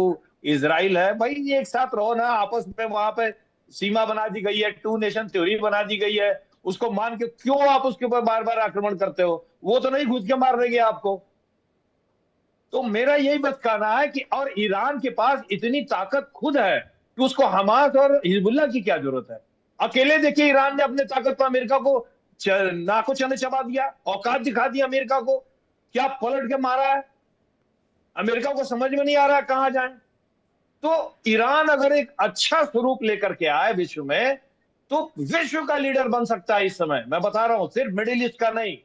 इजराइल है, भाई ये एक साथ रहो ना आपस में। वहां पे सीमा बना दी गई है, 2 नेशन थ्योरी बना दी गई है, उसको मान के क्यों आप उसके ऊपर बार बार आक्रमण करते हो? वो तो नहीं घुस के मार देंगे आपको। तो मेरा यही बस कहना है कि, और ईरान के पास इतनी ताकत खुद है कि उसको हमास और हिजबुल्लाह की क्या जरूरत है? अकेले देखिए, ईरान ने अपने ताकत पर अमेरिका को नाको चने चबा दिया, औकात दिखा दी अमेरिका को, क्या पलट के मारा है। अमेरिका को समझ में नहीं आ रहा है कहां जाए। तो ईरान अगर एक अच्छा स्वरूप लेकर के आए विश्व में, तो विश्व का लीडर बन सकता है इस समय। मैं बता रहा हूं, सिर्फ मिडिल ईस्ट का नहीं,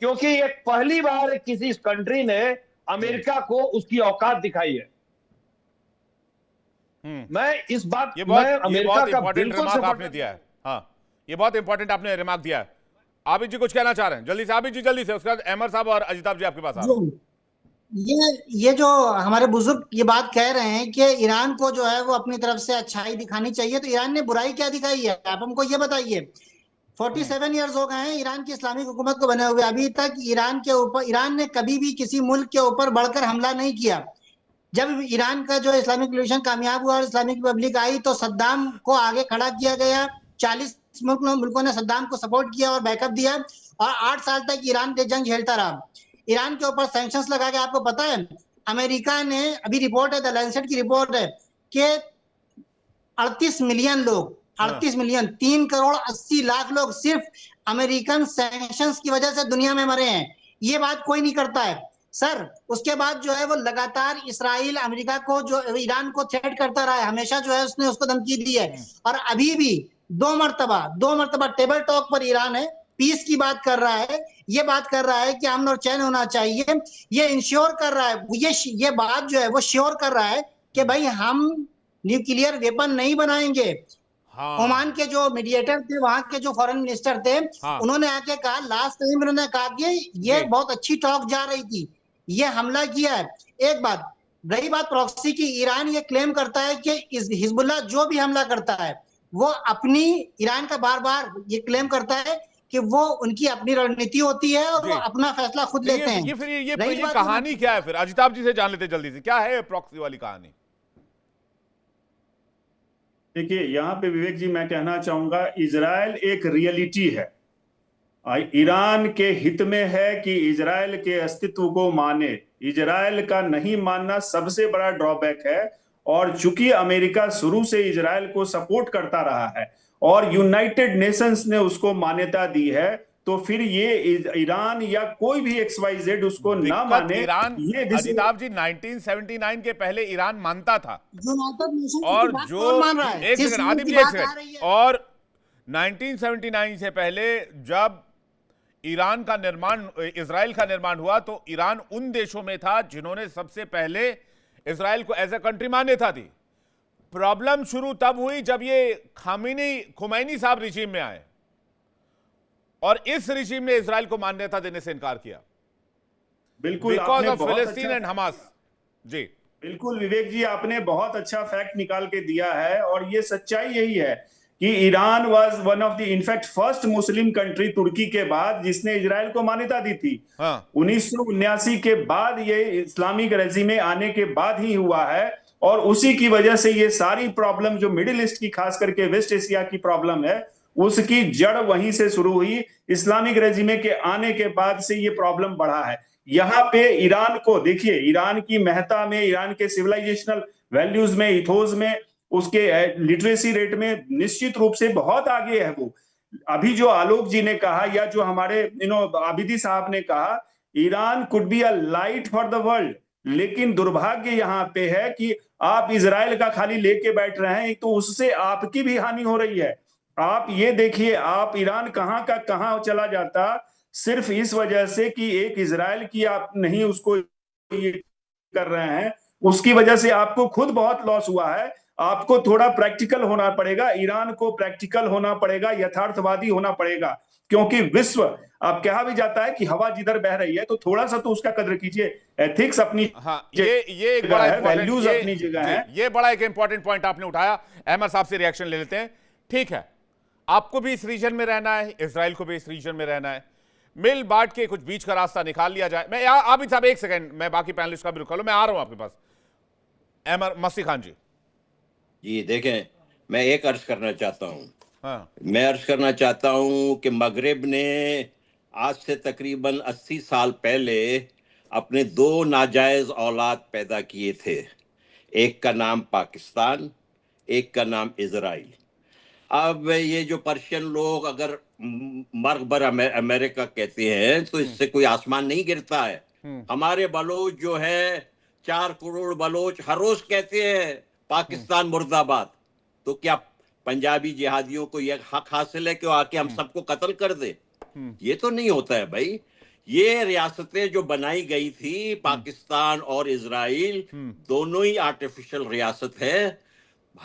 क्योंकि एक पहली बार किसी कंट्री ने अमेरिका को उसकी औकात दिखाई है। मैं इस बात ये बहुत अमेरिका का इंपॉर्टेंट बिल्कुल रिमार्क आपने दिया है। हाँ, ये बहुत इंपॉर्टेंट आपने रिमार्क दिया है। आबिद जी कुछ कहना चाह रहे हैं? जल्दी से आबिद जी, जल्दी से, उसके बाद अहमद साहब और अजिताब जी आपके पास आ रहे हैं। ये जो हमारे बुजुर्ग ये बात कह रहे हैं कि ईरान को जो है वो अपनी तरफ से अच्छाई दिखानी चाहिए, तो ईरान ने बुराई क्या दिखाई है? आप हमको ये बताइए। 47 ईयर्स हो गए हैं ईरान की इस्लामिक हुकूमत को बने हुए, अभी तक ईरान ने कभी भी किसी मुल्क के ऊपर बढ़कर हमला नहीं किया। जब ईरान का जो इस्लामिक रिवॉल्यूशन कामयाब हुआ और इस्लामिक रिपब्लिक आई, तो सद्दाम को आगे खड़ा किया गया। 40 मुल्कों ने सद्दाम को सपोर्ट किया और बैकअप दिया, और 8 साल तक ईरान पे जंग झेलता रहा। ईरान के ऊपर सैंक्शंस लगा के, आपको पता है अमेरिका ने, अभी रिपोर्ट है, द लैंसेट की रिपोर्ट है कि 38 मिलियन लोग, 38 मिलियन, 3 करोड़ 80 लाख लोग सिर्फ अमेरिकन सैंक्शंस की वजह से दुनिया में मरे हैं। ये बात कोई नहीं करता है सर। उसके बाद जो है वो लगातार इसराइल अमेरिका को, जो ईरान को थ्रेट करता रहा है, हमेशा जो है उसने उसको धमकी दी है, और अभी भी 2 मरतबा टेबल टॉक पर ईरान है, पीस की बात कर रहा है, ये बात कर रहा है कि अमन और चैन होना चाहिए। ये इंश्योर कर रहा है, ये बात जो है वो श्योर कर रहा है कि भाई हम न्यूक्लियर वेपन नहीं बनाएंगे। ओमान के जो मीडिएटर थे, वहां के जो फॉरेन मिनिस्टर थे, उन्होंने आके कहा, लास्ट टाइम उन्होंने कहा कि ये बहुत अच्छी टॉक जा रही थी, ये हमला किया है। एक बात रही बात प्रॉक्सी की, ईरान ये क्लेम करता है कि हिजबुल्लाह जो भी हमला करता है वो अपनी, ईरान का बार बार ये क्लेम करता है कि वो उनकी अपनी रणनीति होती है और वो अपना फैसला खुद लेते हैं। ये फिर ये कहानी क्या है? फिर अजिताब जी से जान लेते जल्दी से, क्या है प्रॉक्सी वाली कहानी? देखिए, यहाँ पे विवेक जी मैं कहना चाहूंगा, इजराइल एक रियलिटी है। ईरान के हित में है कि इजराइल के अस्तित्व को माने। इजराइल का नहीं मानना सबसे बड़ा ड्रॉबैक है, और चूंकि अमेरिका शुरू से इजराइल को सपोर्ट करता रहा है और यूनाइटेड नेशंस ने उसको मान्यता दी है, तो फिर ये ईरान या कोई भी XYZ उसको ना माने। ईरान, ये अजिताब जी, 1979 के पहले ईरान मानता था, और जो एक सेकंड आदित्य जी, एक सेकंड, और 1979 से पहले जब ईरान का निर्माण, इजराइल का निर्माण हुआ, तो ईरान उन देशों में था जिन्होंने सबसे पहले इजराइल को एज ए कंट्री मान्यता दी। प्रॉब्लम शुरू तब हुई जब ये खुमैनी साहब रिजीम में आए, और इस रिजीम ने इजराइल को मान्यता देने से इनकार किया, बिल्कुल, बिकॉज ऑफ फिलिस्तीन एंड हमास। जी बिल्कुल विवेक जी, आपने बहुत अच्छा फैक्ट निकाल के दिया है, और ये सच्चाई यही है कि Iran was one of the in fact first Muslim country, तुर्की के बाद, जिसने इजराइल को मान्यता दी थी। 1979 के बाद ये इस्लामिक रेजिम आने के बाद ही हुआ है, और उसी की वजह से ये सारी प्रॉब्लम जो मिडिल ईस्ट की, खास करके वेस्ट एशिया की प्रॉब्लम है, उसकी जड़ वहीं से शुरू हुई। इस्लामिक रेजिमे के आने के बाद से ये प्रॉब्लम बढ़ा है। यहाँ पे ईरान को देखिए, ईरान की महत्ता में, ईरान के सिविलाइजेशनल वैल्यूज में, इथोस में, उसके लिटरेसी रेट में निश्चित रूप से बहुत आगे है वो। अभी जो आलोक जी ने कहा, या जो हमारे आबिदी साहब ने कहा Iran could be a light for the world, लेकिन दुर्भाग्य यहाँ पे है कि आप इजराइल का खाली लेके बैठ रहे हैं, तो उससे आपकी भी हानि हो रही है। आप ये देखिए, आप ईरान कहाँ का कहाँ चला जाता सिर्फ इस वजह से कि एक इजराइल की आप नहीं उसको ये कर रहे हैं, उसकी वजह से आपको खुद बहुत लॉस हुआ है। आपको थोड़ा प्रैक्टिकल होना पड़ेगा, ईरान को प्रैक्टिकल होना पड़ेगा, यथार्थवादी होना पड़ेगा, क्योंकि विश्व अब कहा भी जाता है कि हवा जिधर बह रही है, तो थोड़ा सा तो उसका कद्र कीजिए। एथिक्स अपनी हाँ, ये एक जगह बड़ा है, इंपॉर्टेंट, वैल्यूज अपनी जगह है। ये बड़ा एक इंपॉर्टेंट पॉइंट आपने उठाया। अहमद साहब से रिएक्शन ले लेते हैं। ठीक है, आपको भी इस रीजन में रहना है, इसराइल को भी इस रीजन में रहना है, मिल बांट के कुछ बीच का रास्ता निकाल लिया जाए। मैं आबिद साहब एक सेकंड, मैं बाकी पैनलिस्ट का भी रुका लो, मैं आ रहा हूं आपके पास। अहमद मसी खान जी। जी देखें, मैं एक अर्ज करना चाहता हूँ। हाँ, मैं अर्ज करना चाहता हूँ कि मगरिब ने आज से तकरीबन 80 साल पहले अपने दो नाजायज औलाद पैदा किए थे। एक का नाम पाकिस्तान, एक का नाम इजराइल। अब ये जो पर्शियन लोग अगर मर्ग बर अमेरिका कहते हैं, तो इससे कोई आसमान नहीं गिरता है। हमारे बलोच जो है, 4 करोड़ बलोच हर रोज कहते हैं पाकिस्तान मुर्दाबाद। तो क्या पंजाबी जिहादियों को यह हक हासिल है कि वो आके हम सबको कत्ल कर दे? ये तो नहीं होता है भाई। ये रियासतें जो बनाई गई थी, पाकिस्तान और इजराइल, दोनों ही आर्टिफिशियल रियासत है।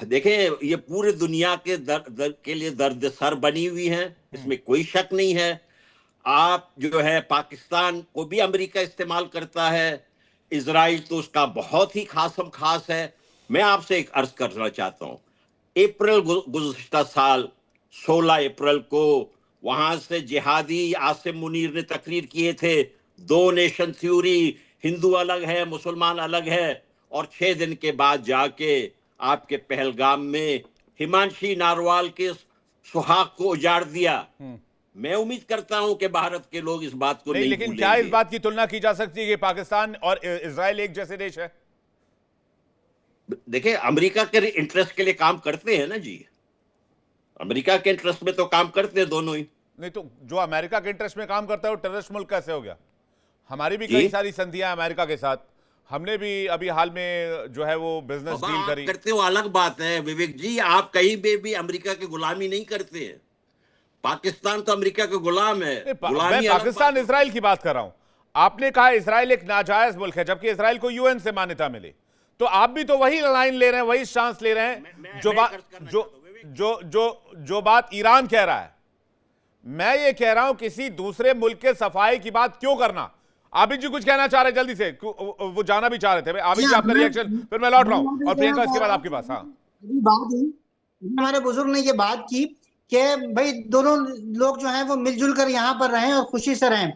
देखें, ये पूरे दुनिया के के लिए दर्द सर बनी हुई है, इसमें कोई शक नहीं है। आप जो है, पाकिस्तान को भी अमेरिका इस्तेमाल करता है, इजराइल तो उसका बहुत ही खासम खास है। मैं आपसे एक अर्ज करना चाहता हूं, अप्रैल गुज़श्ता साल 16 अप्रैल को वहां से जिहादी आसिम मुनीर ने तकरीर किए थे, 2 नेशन थ्योरी, हिंदू अलग है, मुसलमान अलग है। और 6 दिन के बाद जाके आपके पहलगाम में हिमांशी नारवाल के सुहाग को उजाड़ दिया। मैं उम्मीद करता हूं कि भारत के लोग इस बात को नहीं लेकिन क्या भूलेंगे। इस बात की तुलना की जा सकती है कि पाकिस्तान और इजराइल एक जैसे देश है? देखिए, अमेरिका के इंटरेस्ट के लिए काम करते हैं ना जी, अमेरिका के इंटरेस्ट में तो काम करते हैं दोनों ही। नहीं तो जो अमेरिका के इंटरेस्ट में काम करता है वो टेररिस्ट मुल्क कैसे हो गया? हमारी भी कई सारी संधियां अमेरिका के साथ, हमने भी अभी हाल में जो है वो बिजनेस डील करी। करते हो अलग बात है विवेक जी, आप कहीं भी अमेरिका की गुलामी नहीं करते हैं। पाकिस्तान तो अमेरिका का गुलाम है। मैं पाकिस्तान इजराइल की बात कर रहा हूं। आपने कहा इजराइल एक नाजायज मुल्क है, जबकि इजराइल को यूएन से मान्यता मिली। तो आप भी तो वही लाइन ले रहे हैं, वही चांस ले रहे हैं जो बात ईरान कह रहा है। मैं ये कह रहा हूं, किसी दूसरे मुल्क के सफाई की बात क्यों करना? आबिद जी कुछ कहना चाह रहे जल्दी से, वो जाना भी चाह रहे थे। आबिद जी आपका रिएक्शन, फिर मैं लौट रहा हूं, और प्रियंका इसके बाद आपके पास। हाँ, हमारे बुजुर्ग ने ये बात की कि भाई दोनों लोग जो हैं वो मिलजुल कर यहाँ पर रहें और खुशी से रहें।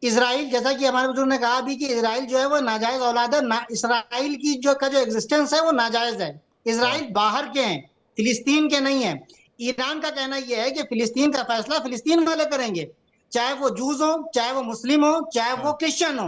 इजराइल, जैसा कि हमारे बुजुर्ग ने कहा भी कि इजराइल जो है वो नाजायज औलाद है। इजराइल की जो एग्जिस्टेंस है वो नाजायज है। इजराइल बाहर के हैं, फिलिस्तीन के नहीं है। ईरान का कहना यह है कि फिलिस्तीन का फैसला फिलिस्तीन वाले करेंगे, चाहे वो जूस हो, चाहे वो मुस्लिम हो, चाहे वो क्रिश्चियन हो।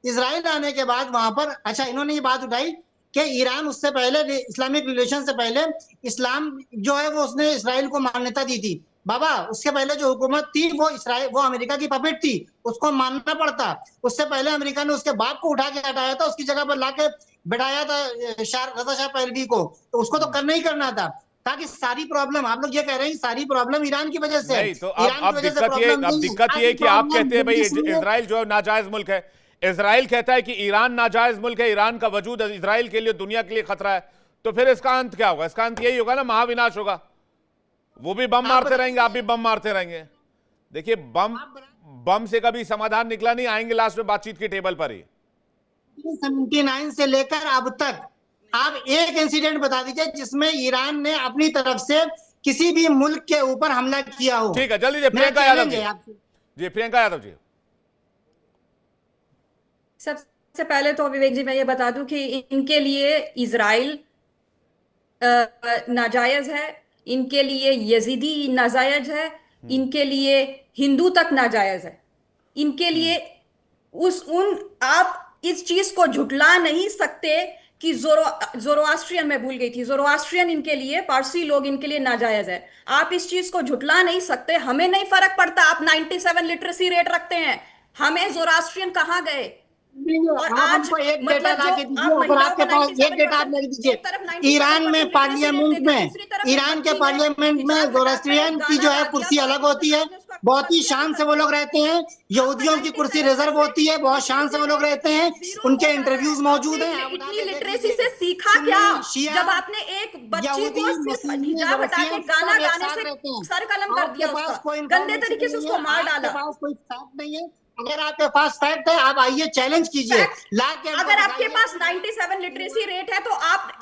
इजराइल आने के बाद वहां पर, अच्छा, इन्होंने ये बात उठाई कि ईरान उससे पहले, इस्लामिक रिलेशन से पहले, इस्लाम जो है वो उसने इजराइल को मान्यता दी थी। बाबा, उसके पहले जो हुकूमत थी वो अमेरिका की पपेट थी, उसको मानना पड़ता। उससे पहले अमेरिका ने उसके बाप को उठा के हटाया था, उसकी जगह पर लाके बैठाया था रजा शाह पहलवी को, तो उसको तो करना ही करना था। ताकि सारी प्रॉब्लम, आप लोग ये कह रहे हैं सारी प्रॉब्लम ईरान की वजह से है। तो अब दिक्कत ये है कि आप कहते हैं भाई इजराइल जो है नाजायज मुल्क है। इजराइल कहता है कि ईरान नाजायज मुल्क है, ईरान का वजूद इजराइल के लिए, दुनिया के लिए खतरा है। तो फिर इसका अंत क्या होगा? इसका अंत यही होगा ना, महाविनाश होगा। वो भी बम मारते रहेंगे, आप भी बम मारते रहेंगे। देखिए, बम से कभी समाधान निकला नहीं, आएंगे लास्ट में बातचीत की टेबल पर ही। 79 से लेकर अब तक आप एक इंसिडेंट बता दीजिए जिसमें ईरान ने अपनी तरफ से किसी भी मुल्क के ऊपर हमला किया हो। ठीक है, जल्दी से प्रियंका यादव जी। प्रियंका यादव जी। सबसे पहले तो विवेक जी मैं ये बता दूं कि इनके लिए इजराइल नाजायज है, इनके लिए यजीदी नाजायज है, इनके लिए हिंदू तक नाजायज है। इनके लिए आप इस चीज को झुटला नहीं सकते कि जोरोआस्ट्रियन, मैं भूल गई थी, जोरोआस्ट्रियन इनके लिए, पारसी लोग इनके लिए नाजायज है। आप इस चीज को झुटला नहीं सकते। हमें नहीं फर्क पड़ता आप 97 लिटरेसी रेट रखते हैं, हमें जोरास्ट्रियन कहाँ गए? और आप आज हमको एक डेटा मतलब ला जो के दीजिए, आप अगर महिलाओं आपके को पास एक डेटा आप 97%, ले दीजिए। एक तरफ 97% ईरान में लिटरेसी रेट पार्लियामेंट देते हैं, में, दूसरी तरफ एक ईरान के बच्ची ने पार्लियामेंट में हिजाब हटाकर जोरास्ट्रियन एक की गाना जो है गा दिया कुर्सी तो अलग आपके होती है, समाज ने उसको बहुत ही एक्सेप्ट किया शान नहीं से वो करते। लोग रहते हैं। यहूदियों की कुर्सी रिजर्व होती है, बहुत शान से वो लोग रहते हैं, उनके इंटरव्यूज मौजूद हैं, आप उठा इतनी के देख लिटरेसी लीजिए। से सीखा क्या सुन्नी, शिया, जब आपने एक बच्ची यहूदी, को सिर्फ मसीही, हिजाब हटा के रसियन गाना सब एक गाने साथ से रहते हैं। सर कलम कर आपके दिया पास उसका, कोई गंदे इंफॉर्मेशन तरीके से नहीं उसको है, मार आपके डाला। पास कोई फैक्ट नहीं है। अगर आपके पास फैक्ट है, आप आइए चैलेंज कीजिए, फैक्ट, ला के हमको अगर आपके दिखाइए। पास 97 लिटरेसी रेट है तो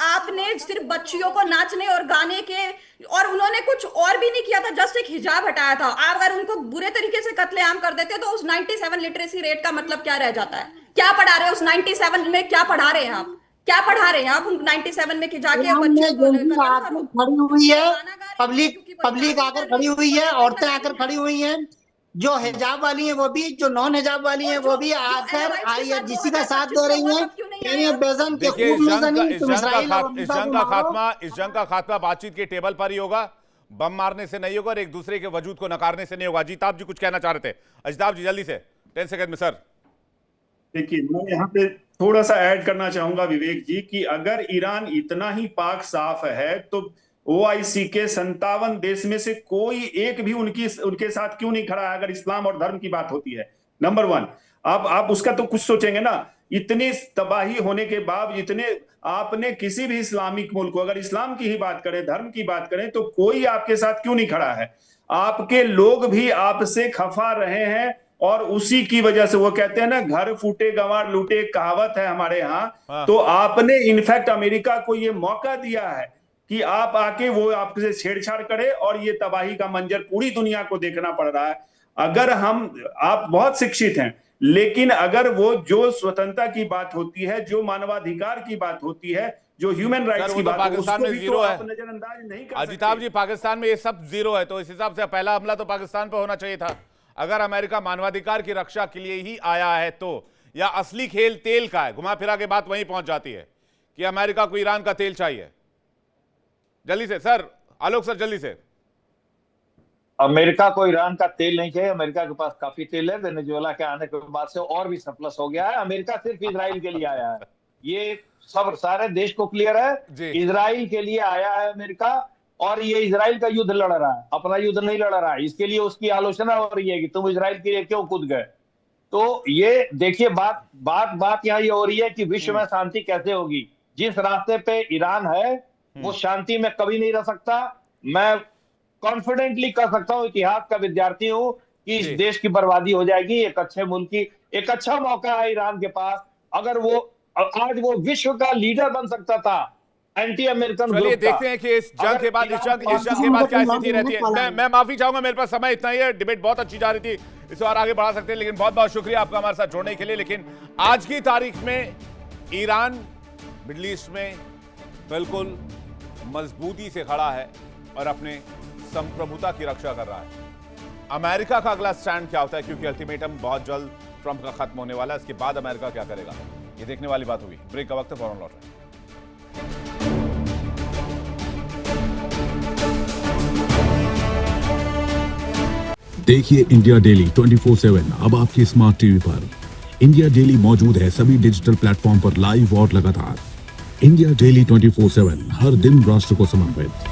आपने सिर्फ बच्चियों को नाचने और गाने के, और उन्होंने कुछ और भी नहीं किया था, जस्ट एक हिजाब हटाया था। आप अगर उनको बुरे तरीके से कत्लेआम कर देते तो उस 97 लिटरेसी रेट का मतलब क्या रह जाता है? क्या पढ़ा रहे हैं उस 97 में? क्या पढ़ा रहे हैं आप? क्या पढ़ा रहे हैं आप उन 97 में कि जाके ईरान में बच्चियों को जो भी कत्ल आकर करो? खड़ी हुई वो है, गाना गा रही है पब्लिक क्योंकि वही पब्लिक टारगेट आकर कर रही खड़ी है, हुई है, वो औरतें लगा आकर रही है। खड़ी हुई हैं, जो हिजाब वाली हैं वो भी, जो नॉन हिजाब वाली हैं और वो जो भी जो आकर एलावाइट्स के साथ आईआरजीसी का साथ 2025 दे में रही हुआ हैं। तब क्यों नहीं कह आए रही हैं आप? बेजन के देखिए, खून में जनी, तुम इसराइल और अमेरिका को मारो। इस जंग का खात्मा बातचीत के टेबल पर ही होगा, बम मारने से नहीं होगा और एक दूसरे के वजूद को नकारने से नहीं होगा। अजिताभ जी कुछ कहना चाह रहे थे। अजिताभ जी जल्दी से 10 सेकंड में सर। देखिए, मैं यहाँ पे थोड़ा सा ऐड करना चाहूंगा विवेक जी कि अगर ईरान इतना ही पाक साफ है तो ओआईसी के 57 देश में से कोई एक भी उनके साथ क्यों नहीं खड़ा है अगर इस्लाम और धर्म की बात होती है? Number one. अब आप उसका तो कुछ सोचेंगे ना, इतनी तबाही होने के बाद इतने आपने किसी भी इस्लामिक मुल्क को, अगर इस्लाम की ही बात करें, धर्म की बात करें, तो कोई आपके साथ क्यों नहीं खड़ा है? आपके लोग भी आपसे खफा रहे हैं और उसी की वजह से वो कहते हैं ना, घर फूटे गंवार लूटे, कहावत है हमारे यहाँ। तो आपने इनफैक्ट अमेरिका को ये मौका दिया है कि आप आके वो आपसे छेड़छाड़ करे और ये तबाही का मंजर पूरी दुनिया को देखना पड़ रहा है। अगर आप बहुत शिक्षित हैं, लेकिन अगर वो जो स्वतंत्रता की बात होती है, जो मानवाधिकार की बात होती है, जो ह्यूमन राइट्स की बात है, पाकिस्तान में जीरो है। नजरअंदाज नहीं कर अजिताभ जी, पाकिस्तान में ये सब जीरो है, तो इस हिसाब से पहला हमला तो पाकिस्तान पर होना चाहिए था। अगर अमेरिका मानवाधिकार की रक्षा के लिए ही आया है तो, या असली खेल तेल का है? घुमा फिरा के बात वहीं पहुंच जाती है कि अमेरिका को ईरान का तेल चाहिए। जल्दी से सर, आलोक सर जल्दी से। अमेरिका को ईरान का तेल नहीं चाहिए, अमेरिका के पास काफी तेल है। वेनेजुएला के आने के बाद से और भी सरप्लस हो गया है। अमेरिका सिर्फ इजराइल के लिए आया है, ये सब सारे देश को क्लियर है। इजराइल के लिए आया है अमेरिका, और ये इजराइल का युद्ध लड़ रहा है, अपना युद्ध नहीं लड़ रहा है। इसके लिए उसकी आलोचना हो रही है कि तुम इजराइल के लिए क्यों कूद गए। तो ये देखिए, बात यहाँ ये हो रही है कि विश्व में शांति कैसे होगी। जिस रास्ते पे ईरान है वो शांति में कभी नहीं रह सकता। मैं कॉन्फिडेंटली कह सकता हूं, इतिहास का विद्यार्थी हूं, कि इस देश की बर्बादी हो जाएगी। एक अच्छे मुल्क की एक अच्छा मौका है ईरान के पास। अगर वो आज वो विश्व का लीडर बन सकता था एंटी अमेरिकन। चलिए देखते हैं कि इस जंग के बाद क्या स्थिति रहती है। मैं माफी चाहूंगा, मेरे पास समय इतना ही है। डिबेट बहुत अच्छी जा रही थी, इसे और आगे बढ़ा सकते हैं, लेकिन बहुत बहुत शुक्रिया आपका हमारे साथ जुड़ने के लिए। लेकिन आज की तारीख में ईरान मिडिल ईस्ट में बिल्कुल मजबूती से खड़ा है और अपने संप्रभुता की रक्षा कर रहा है। अमेरिका का अगला स्टैंड क्या होता है, क्योंकि अल्टीमेटम बहुत जल्द ट्रंप का खत्म होने वाला है। इसके बाद अमेरिका क्या करेगा, ये देखने वाली बात होगी। ब्रेक का वक्त है, फौरन लौट रहे हैं। देखिए इंडिया डेली 24/7 अब आपकी स्मार्ट टीवी पर। इंडिया डेली मौजूद है सभी डिजिटल प्लेटफॉर्म पर लाइव और लगातार। इंडिया डेली 24/7 हर दिन राष्ट्र को समर्पित।